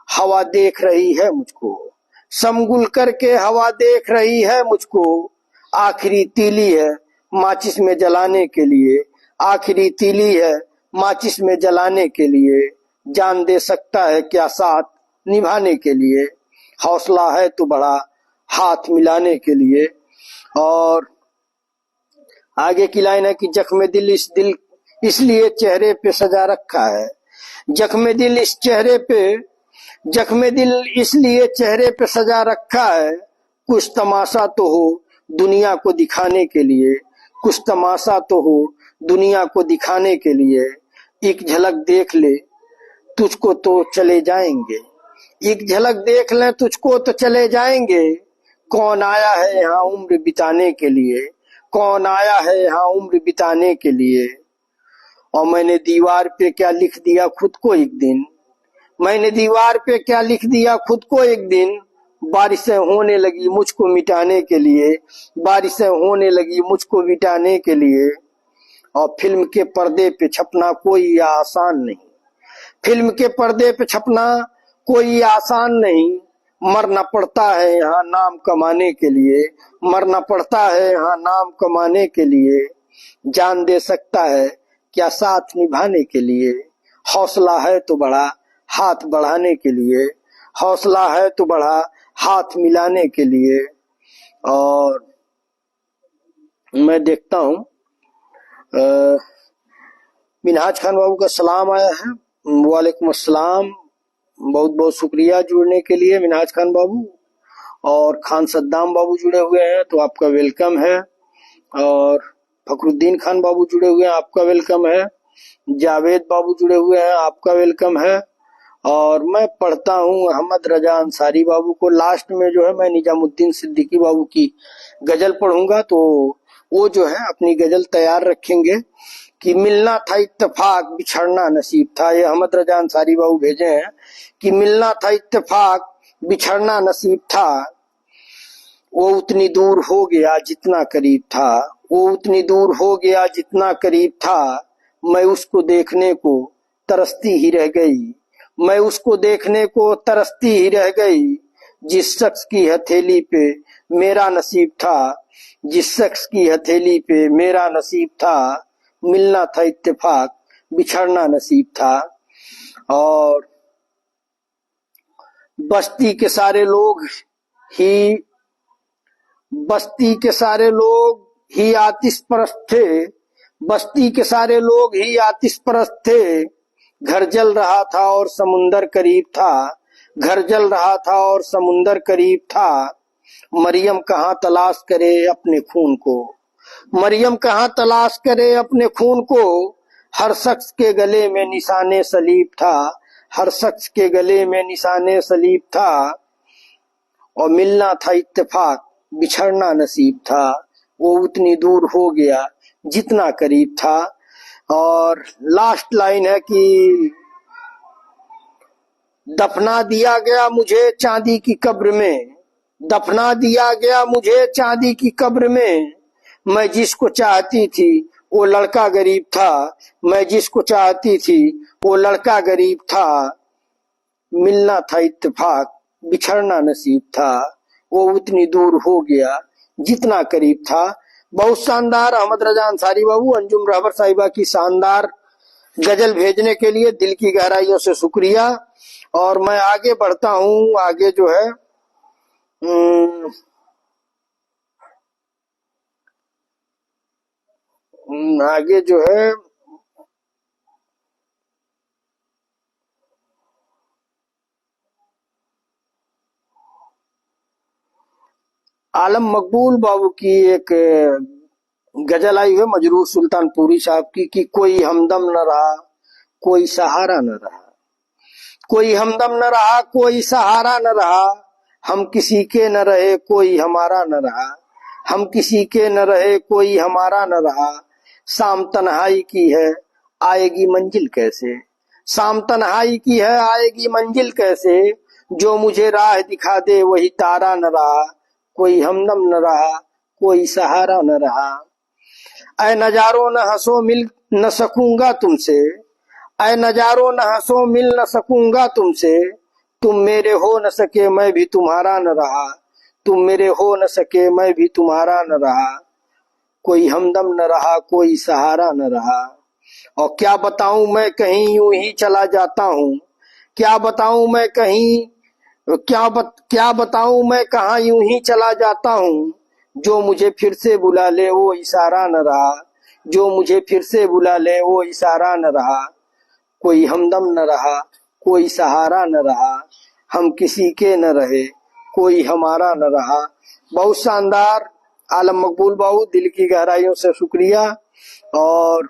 हवा देख रही है मुझको, समगुल करके हवा देख रही है मुझको, आखिरी तीली है माचिस में जलाने के लिए, आखिरी तीली है माचिस में जलाने के लिए, जान दे सकता है क्या साथ निभाने के लिए। हौसला है तो बढ़ा हाथ मिलाने के लिए। और आगे की लाइन है कि जख्म दिल इस दिल इसलिए चेहरे पे सजा रखा है, जख्म दिल इस चेहरे पे, जख्म दिल इसलिए चेहरे पे सजा रखा है, कुछ तमाशा तो हो दुनिया को दिखाने के लिए, कुछ तमाशा तो हो दुनिया को दिखाने के लिए, एक झलक देख ले तुझको तो चले जाएंगे, एक झलक देख ले तुझको तो चले जाएंगे, कौन आया है यहाँ उम्र बिताने के लिए, कौन आया है यहाँ उम्र बिताने के लिए। और मैंने दीवार पे क्या लिख दिया खुद को एक दिन, मैंने दीवार पे क्या लिख दिया खुद को एक दिन, बारिशें होने लगी मुझको मिटाने के लिए, बारिशें होने लगी मुझको मिटाने के लिए। और फिल्म के पर्दे पे छपना कोई आसान नहीं, फिल्म के पर्दे पे छपना कोई आसान नहीं, मरना पड़ता है यहाँ नाम कमाने के लिए, मरना पड़ता है यहाँ नाम कमाने के लिए, जान दे सकता है क्या साथ निभाने के लिए, हौसला है तो बढ़ा हाथ बढ़ाने के लिए, हौसला है तो बढ़ा हाथ मिलाने के लिए। और मैं देखता हूँ मिनहाज खान बाबू का सलाम आया है। वालेकुम अस्सलाम, बहुत बहुत शुक्रिया जुड़ने के लिए मिनहाज खान बाबू। और खान सद्दाम बाबू जुड़े हुए हैं तो आपका वेलकम है। और फखरुद्दीन खान बाबू जुड़े हुए हैं, आपका वेलकम है। जावेद बाबू जुड़े हुए हैं, आपका वेलकम है। और मैं पढ़ता हूँ अहमद रजा अंसारी बाबू को। लास्ट में जो है मैं निजामुद्दीन सिद्दीकी बाबू की गजल पढ़ूंगा, तो वो जो है अपनी गजल तैयार रखेंगे कि मिलना था इत्तेफाक बिछड़ना नसीब था। ये अहमद रजा अंसारी बाबू भेजे हैं कि मिलना था इत्तेफाक बिछड़ना नसीब था, वो उतनी दूर हो गया जितना करीब था, वो उतनी दूर हो गया जितना करीब था, मैं उसको देखने को तरसती ही रह गई, मैं उसको देखने को तरसती ही रह गई, जिस शख्स की हथेली पे मेरा नसीब था, जिस शख्स की हथेली पे मेरा नसीब था, मिलना था इत्तेफाक बिछड़ना नसीब था। और बस्ती के सारे लोग ही बस्ती के सारे लोग ही आतिश परस्त थे, बस्ती के सारे लोग ही आतिश परस्त थे, घर जल रहा था और समुंदर करीब था, घर जल रहा था और समुंदर करीब था, मरियम कहाँ तलाश करे अपने खून को, मरियम कहाँ तलाश करे अपने खून को, हर शख्स के गले में निशाने सलीब था, हर शख्स के गले में निशाने सलीब था। और मिलना था इत्तेफाक बिछड़ना नसीब था, वो उतनी दूर हो गया जितना करीब था। और लास्ट लाइन है कि दफना दिया गया मुझे चांदी की कब्र में, दफना दिया गया मुझे चांदी की कब्र में, मैं जिसको चाहती थी वो लड़का गरीब था, मैं जिसको चाहती थी वो लड़का गरीब था, मिलना था इत्तेफाक बिछड़ना नसीब था, वो उतनी दूर हो गया जितना करीब था। बहुत शानदार अहमद रजा अंसारी बाबू, अंजुम रहबर साहिबा की शानदार गजल भेजने के लिए दिल की गहराइयों से शुक्रिया। और मैं आगे बढ़ता हूँ। आगे जो है आगे जो है आलम मकबूल बाबू की एक गजल आई है मजरूर सुल्तानपुरी साहब की कि कोई हमदम न रहा कोई सहारा न रहा, कोई हमदम न रहा कोई सहारा न रहा, हम किसी के न रहे कोई हमारा न रहा, हम किसी के न रहे कोई हमारा न रहा, शाम तन्हाई की है आएगी मंजिल कैसे, शाम तन्हाई की है आएगी मंजिल कैसे, जो मुझे राह दिखा दे वही तारा न रहा, कोई हमदम न रहा कोई सहारा न रहा। ऐ नजारो न हंसो मिल न सकूंगा तुमसे, ऐ नजारो न हंसो मिल न सकूंगा तुमसे, तुम मेरे हो न सके मैं भी तुम्हारा न रहा, तुम मेरे हो न सके मैं भी तुम्हारा न रहा, कोई हमदम न रहा कोई सहारा न रहा। और क्या बताऊं मैं कहीं यूं ही चला जाता हूँ, क्या बताऊं मैं कहीं क्या बताऊं मैं कहाँ यूं ही चला जाता हूँ। जो मुझे फिर से बुला ले वो इशारा न रहा। जो मुझे फिर से बुला ले वो इशारा न रहा। कोई हमदम न रहा, कोई सहारा न रहा। हम किसी के न रहे, कोई हमारा न रहा। बहुत शानदार आलम मकबूल बाबू, दिल की गहराइयों से शुक्रिया। और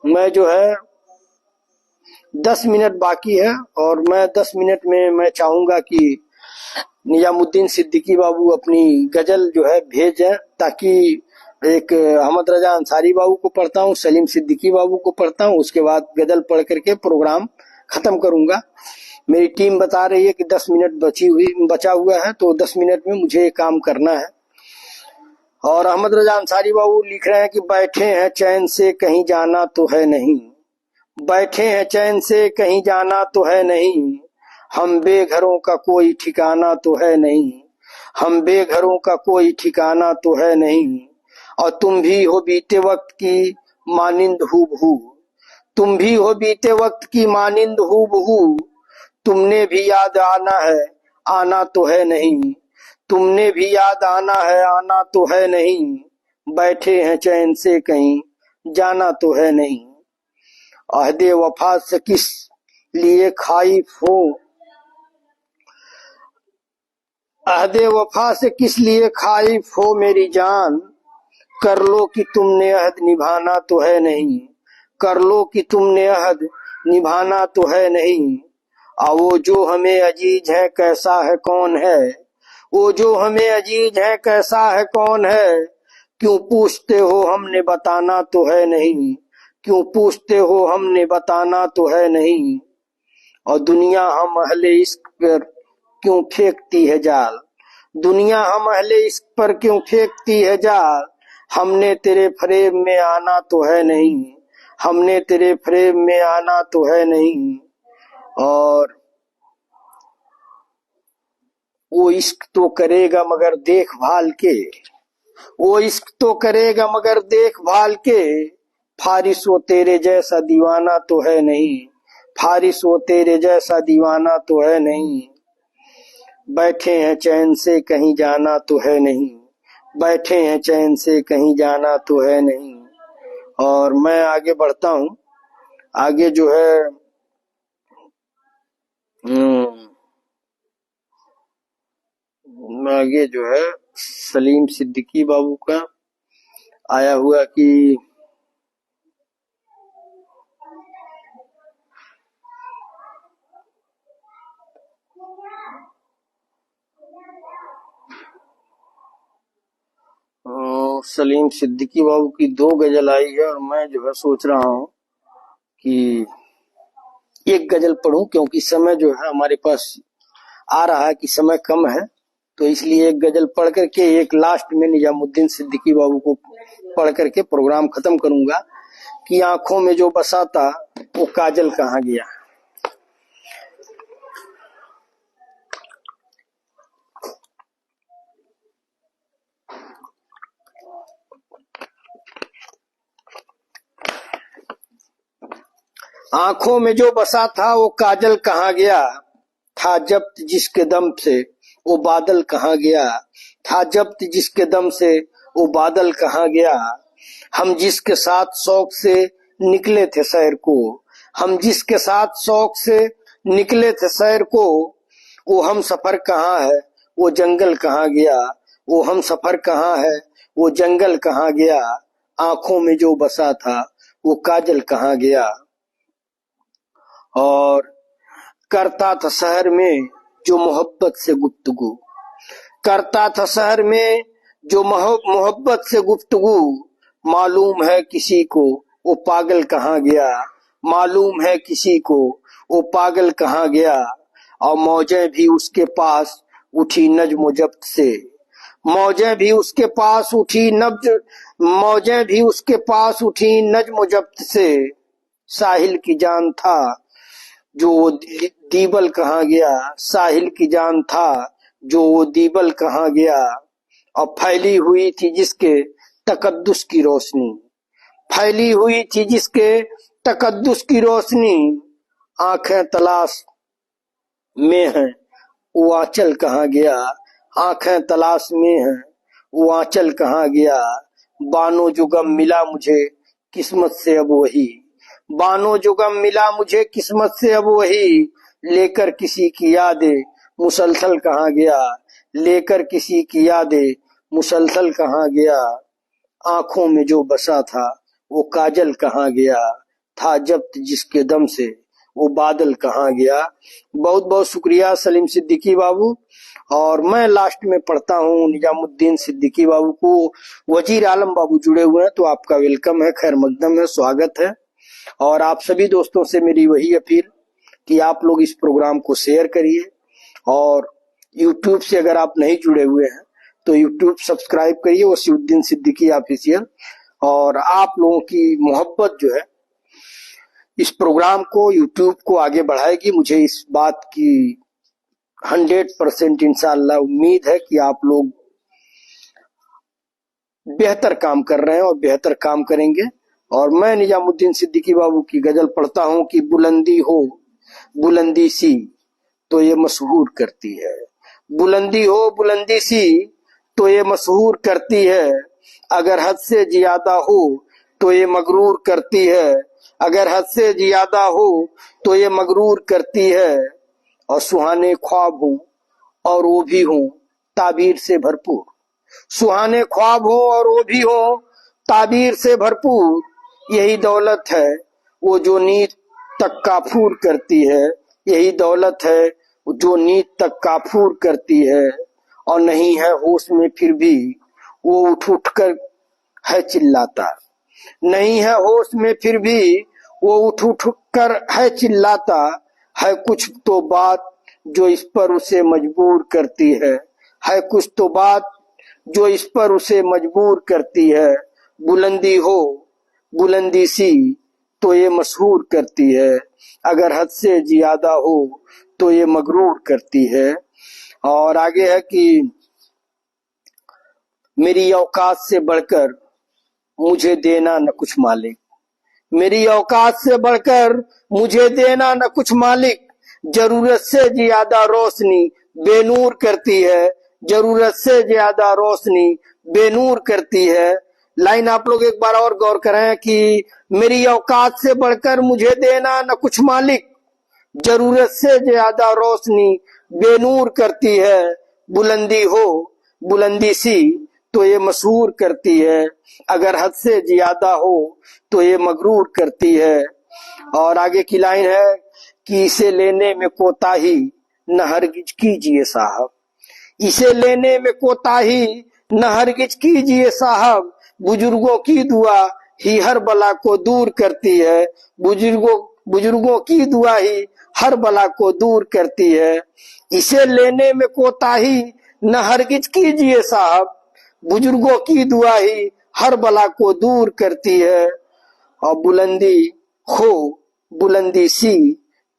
मैं जो है 10 मिनट बाकी है और मैं 10 मिनट में मैं चाहूंगा कि निजामुद्दीन सिद्दीकी बाबू अपनी गजल जो है भेजें, ताकि एक अहमद रजा अंसारी बाबू को पढ़ता हूँ, सलीम सिद्दीकी बाबू को पढ़ता हूँ, उसके बाद गजल पढ़ करके प्रोग्राम खत्म करूंगा। मेरी टीम बता रही है कि 10 मिनट बचा हुआ है, तो 10 मिनट में मुझे ये काम करना है। और अहमद रजा अंसारी बाबू लिख रहे हैं कि बैठे हैं चैन से कहीं जाना तो है नहीं। बैठे हैं चैन से कहीं जाना तो है नहीं। हम बेघरों का कोई ठिकाना तो है नहीं। हम बेघरों का कोई ठिकाना तो है नहीं। और तुम भी हो बीते वक्त की मानिंद हूबहू। तुम भी हो बीते वक्त की मानिंद हूबहू। तुमने भी याद आना है, आना तो है नहीं। तुमने भी याद आना है, आना तो है नहीं। बैठे हैं चैन से कहीं जाना तो है नहीं। अहदे वफा से किस लिए खाइफ हो। अहदे वफा से किस लिए खाइफ हो मेरी जान। कर लो कि तुमने अहद निभाना तो है नहीं। कर लो कि तुमने अहद निभाना तो है नहीं। वो जो हमें अजीज है कैसा है कौन है। वो जो हमें अजीज है कैसा है कौन है। क्यों पूछते हो हमने बताना तो है नहीं। क्यों पूछते हो हमने बताना तो है नहीं। और दुनिया हम अहले इश्क पर क्यों फेंकती है जाल। दुनिया हम अहले इश्क पर क्यों फेंकती है जाल। हमने तेरे फरेब में आना तो है नहीं। हमने तेरे फरेब में आना तो है नहीं। और वो इश्क तो करेगा मगर देखभाल के। वो इश्क तो करेगा मगर देखभाल के। फारिस वो तेरे जैसा दीवाना तो है नहीं। फारिस वो तेरे जैसा दीवाना तो है नहीं। बैठे हैं चैन से कहीं जाना तो है नहीं। बैठे हैं चैन से कहीं जाना तो है नहीं। और मैं आगे बढ़ता हूँ। आगे जो है आगे जो है सलीम सिद्दीकी बाबू का आया हुआ कि सलीम सिद्दीकी बाबू की 2 गजल आई है और मैं जो है सोच रहा हूँ कि एक गजल पढ़ूं, क्योंकि समय जो है हमारे पास आ रहा है कि समय कम है, तो इसलिए एक गजल पढ़ करके एक लास्ट में निजामुद्दीन सिद्दीकी बाबू को पढ़ करके प्रोग्राम खत्म करूंगा कि आंखों में जो बसा था वो काजल कहाँ गया। आंखों में जो बसा था वो काजल कहाँ गया। था जब्त जिसके दम से वो बादल कहाँ गया। था जब्त जिसके दम से वो बादल कहाँ गया। हम जिसके साथ शौक से निकले थे सैर को। हम जिसके साथ शौक से निकले थे सैर को। वो हम सफर कहाँ है, वो जंगल कहाँ गया। वो हम सफर कहाँ है, वो जंगल कहाँ गया। आंखों में जो बसा था वो काजल कहाँ गया। और करता था शहर में जो मोहब्बत से गुफ्तगू। करता था शहर में जो मोहब्बत से गुफ्तगू। मालूम है किसी को वो पागल कहाँ गया। मालूम है किसी को वो पागल कहाँ गया। और मौजें भी उसके पास उठी नज्म जब्त से। मौजें भी उसके पास उठी मौजें भी उसके पास उठी नज्म जब्त से। साहिल की जान था जो वो दीबल कहाँ गया। साहिल की जान था जो वो दीबल कहाँ गया। और फैली हुई थी जिसके तकद्दुस की रोशनी। फैली हुई थी जिसके तकद्दुस की रोशनी। आंखें तलाश में हैं वो आंचल कहाँ गया, आंखें तलाश में हैं वो आंचल कहाँ गया। बानो जो गम मिला मुझे किस्मत से अब वही, बानो जो गम मिला मुझे किस्मत से अब वही, लेकर किसी की यादें मुसलसल कहाँ गया, लेकर किसी की यादें मुसलसल कहाँ गया। आंखों में जो बसा था वो काजल कहाँ गया, था जब्त जिसके दम से वो बादल कहाँ गया। बहुत बहुत शुक्रिया सलीम सिद्दीकी बाबू। और मैं लास्ट में पढ़ता हूँ निजामुद्दीन सिद्दीकी बाबू को। वजीर आलम बाबू जुड़े हुए हैं तो आपका वेलकम है, खैर मकदम है, स्वागत है। और आप सभी दोस्तों से मेरी वही अपील कि आप लोग इस प्रोग्राम को शेयर करिए। और यूट्यूब से अगर आप नहीं जुड़े हुए हैं तो यूट्यूब सब्सक्राइब करिए, वसीउद्दीन सिद्दीकी ऑफिशियल। और आप लोगों की मोहब्बत जो है इस प्रोग्राम को, यूट्यूब को आगे बढ़ाएगी। मुझे इस बात की 100% इंशाअल्लाह उम्मीद है कि आप लोग बेहतर काम कर रहे हैं और बेहतर काम करेंगे। और मैं निजामुद्दीन सिद्दीकी बाबू की गजल पढ़ता हूं कि बुलंदी हो बुलंदी सी तो ये मशहूर करती है, बुलंदी हो बुलंदी सी तो ये मशहूर करती है। अगर हद से ज्यादा हो तो ये मगरूर करती है, अगर हद से ज्यादा हो तो ये मगरूर करती है। और सुहाने ख्वाब हूं और वो भी हूं ताबीर से भरपूर, सुहाने ख्वाब हो और वो भी हो ताबीर से भरपूर। यही दौलत है वो जो नींद तक काफूर करती है, यही दौलत है जो नींद तक काफूर करती है। और नहीं है होश में फिर भी वो उठ उठ कर है चिल्लाता, नहीं है होश में फिर भी वो उठ उठ कर है चिल्लाता। है कुछ तो बात जो इस पर उसे मजबूर करती है कुछ तो बात जो इस पर उसे मजबूर करती है। बुलंदी हो बुलंदी सी तो ये मशहूर करती है, अगर हद से ज्यादा हो तो ये मगरूर करती है। और आगे है कि मेरी औकात से बढ़कर मुझे देना न कुछ मालिक, मेरी औकात से बढ़कर मुझे देना न कुछ मालिक। जरूरत से ज्यादा रोशनी बेनूर करती है, जरूरत से ज्यादा रोशनी बेनूर करती है। लाइन आप लोग एक बार और गौर करें कि मेरी औकात से बढ़कर मुझे देना न कुछ मालिक, जरूरत से ज्यादा रोशनी बेनूर करती है। बुलंदी हो बुलंदी सी तो ये मशहूर करती है, अगर हद से ज्यादा हो तो ये मगरूर करती है। और आगे की लाइन है कि इसे लेने में कोताही न हरगिज कीजिए साहब, इसे लेने में कोताही न हरगिज कीजिए साहब। बुजुर्गों की दुआ ही हर बला को दूर करती है, बुजुर्गों की दुआ ही हर बला को दूर करती है। इसे लेने में कोताही न हरगिज कीजिए साहब, बुजुर्गों की दुआ ही हर बला को दूर करती है। और बुलंदी हो बुलंदी सी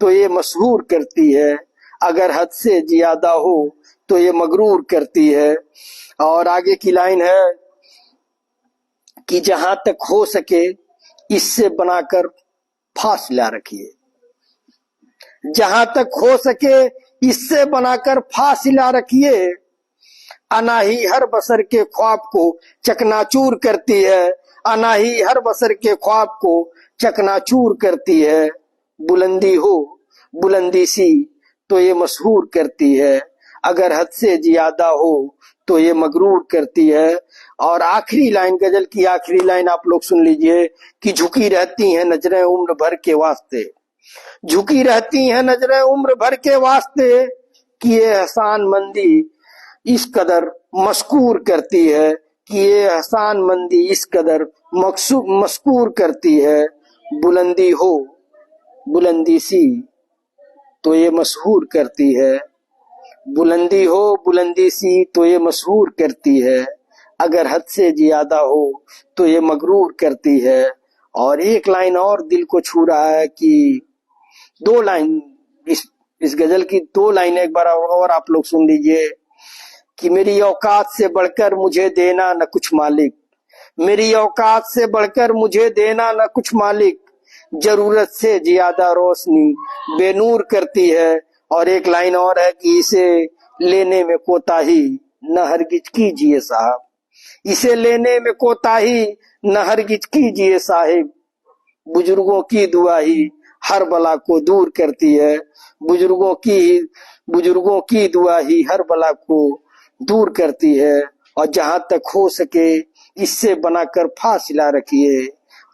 तो ये मशहूर करती है, अगर हद से ज्यादा हो तो ये मगरूर करती है। और आगे की लाइन है कि जहां तक हो सके इससे बनाकर फासला रखिए, जहां तक हो सके इससे बनाकर फासला रखिए। अनाही हर बसर के ख्वाब को चकनाचूर करती है, अनाही हर बसर के ख्वाब को चकनाचूर करती है। बुलंदी हो बुलंदी सी तो ये मशहूर करती है, अगर हद से ज्यादा हो तो ये मगरूर करती है। और आखिरी लाइन, गजल की आखिरी लाइन आप लोग सुन लीजिए कि झुकी रहती हैं नजरें उम्र भर के वास्ते, झुकी रहती हैं नजरें उम्र भर के वास्ते। कि ये एहसान मंदी इस कदर मशकूर करती है, कि ये एहसान मंदी इस कदर मशकूर करती है। बुलंदी हो बुलंदी सी तो ये मशहूर करती है, बुलंदी हो बुलंदी सी तो ये मशहूर करती है, अगर हद से ज्यादा हो तो ये मगरूर करती है। और एक लाइन और दिल को छू रहा है कि दो लाइन इस गजल की दो लाइन एक बार और आप लोग सुन लीजिए कि मेरी औकात से बढ़कर मुझे देना न कुछ मालिक, मेरी औकात से बढ़कर मुझे देना न कुछ मालिक। जरूरत से ज्यादा रोशनी बेनूर करती है, और एक लाइन और है कि इसे लेने में कोताही न हरगिज कीजिए साहब, इसे लेने में कोताही न हरगिज कीजिए साहिब, बुजुर्गों की दुआ ही हर बला को दूर करती है, बुजुर्गों की दुआ ही हर बला को दूर करती है। और जहां तक हो सके इससे बनाकर फासिला रखिए,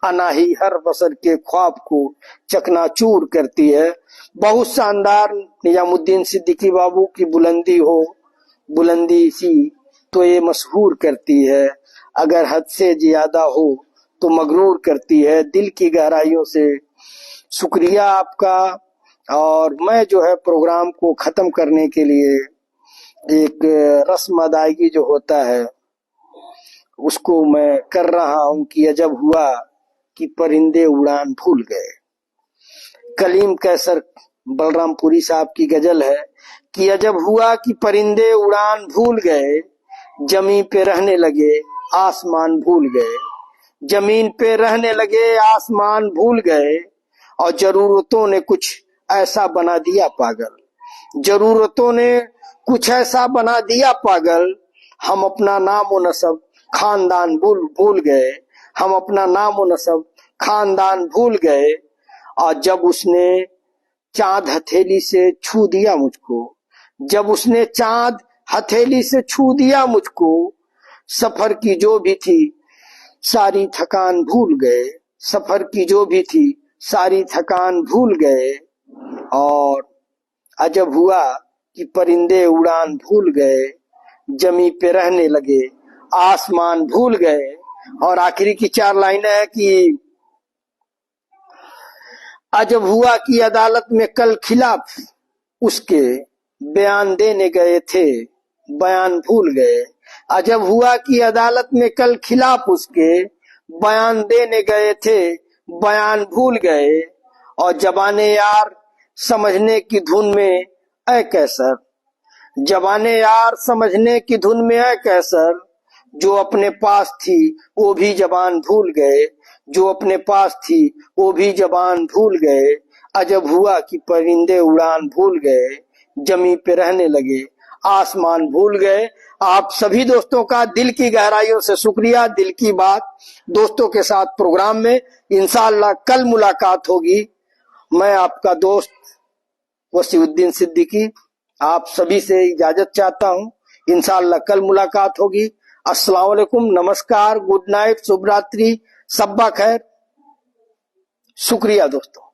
अनाही हर बसर के ख्वाब को चकनाचूर करती है। बहुत शानदार निजामुद्दीन सिद्दीकी बाबू की बुलंदी हो, बुलंदी सी तो ये मशहूर करती है, अगर हद से ज्यादा हो तो मगरूर करती है। दिल की गहराइयों से शुक्रिया आपका। और मैं जो है प्रोग्राम को खत्म करने के लिए एक रस्म अदायगी जो होता है उसको मैं कर रहा हूं कि अजब हुआ कि परिंदे उड़ान भूल गए। कलीम कैसर बलरामपुरी साहब की गजल है कि अजब हुआ कि परिंदे उड़ान भूल गए, जमीन पे रहने लगे आसमान भूल गए, जमीन पे रहने लगे आसमान भूल गए। और जरूरतों ने कुछ ऐसा बना दिया पागल, जरूरतों ने कुछ ऐसा बना दिया पागल, हम अपना नाम और नसब खानदान भूल गए, हम अपना नाम और नसब खानदान भूल गए। और जब उसने चांद हथेली से छू दिया मुझको, जब उसने चांद हथेली से छू दिया मुझको, सफर की जो भी थी सारी थकान भूल गए, सफर की जो भी थी सारी थकान भूल गए। और अजब हुआ कि परिंदे उड़ान भूल गए, जमी पे रहने लगे आसमान भूल गए। और आखिरी की 4 लाइनें हैं कि अजब हुआ कि अदालत में कल खिलाफ उसके बयान देने गए थे, बयान भूल गए। अजब हुआ कि अदालत में कल खिलाफ उसके बयान देने गए थे, बयान भूल गए। और जबाने यार समझने की धुन में ऐ कैसर, जबाने यार समझने की धुन में ऐ कैसर, जो अपने पास थी वो भी जबान भूल गए, जो अपने पास थी वो भी जबान भूल गए। अजब हुआ कि परिंदे उड़ान भूल गए, जमी पे रहने लगे आसमान भूल गए। आप सभी दोस्तों का दिल की गहराइयों से शुक्रिया। दिल की बात दोस्तों के साथ प्रोग्राम में इंशाअल्लाह कल मुलाकात होगी। मैं आपका दोस्त वसीउद्दीन सिद्दीकी आप सभी से इजाजत चाहता हूं। इंशाअल्लाह कल मुलाकात होगी। अस्सलाम वालेकुम, नमस्कार, गुड नाइट, शुभ रात्रि, सब्बा खैर। शुक्रिया दोस्तों।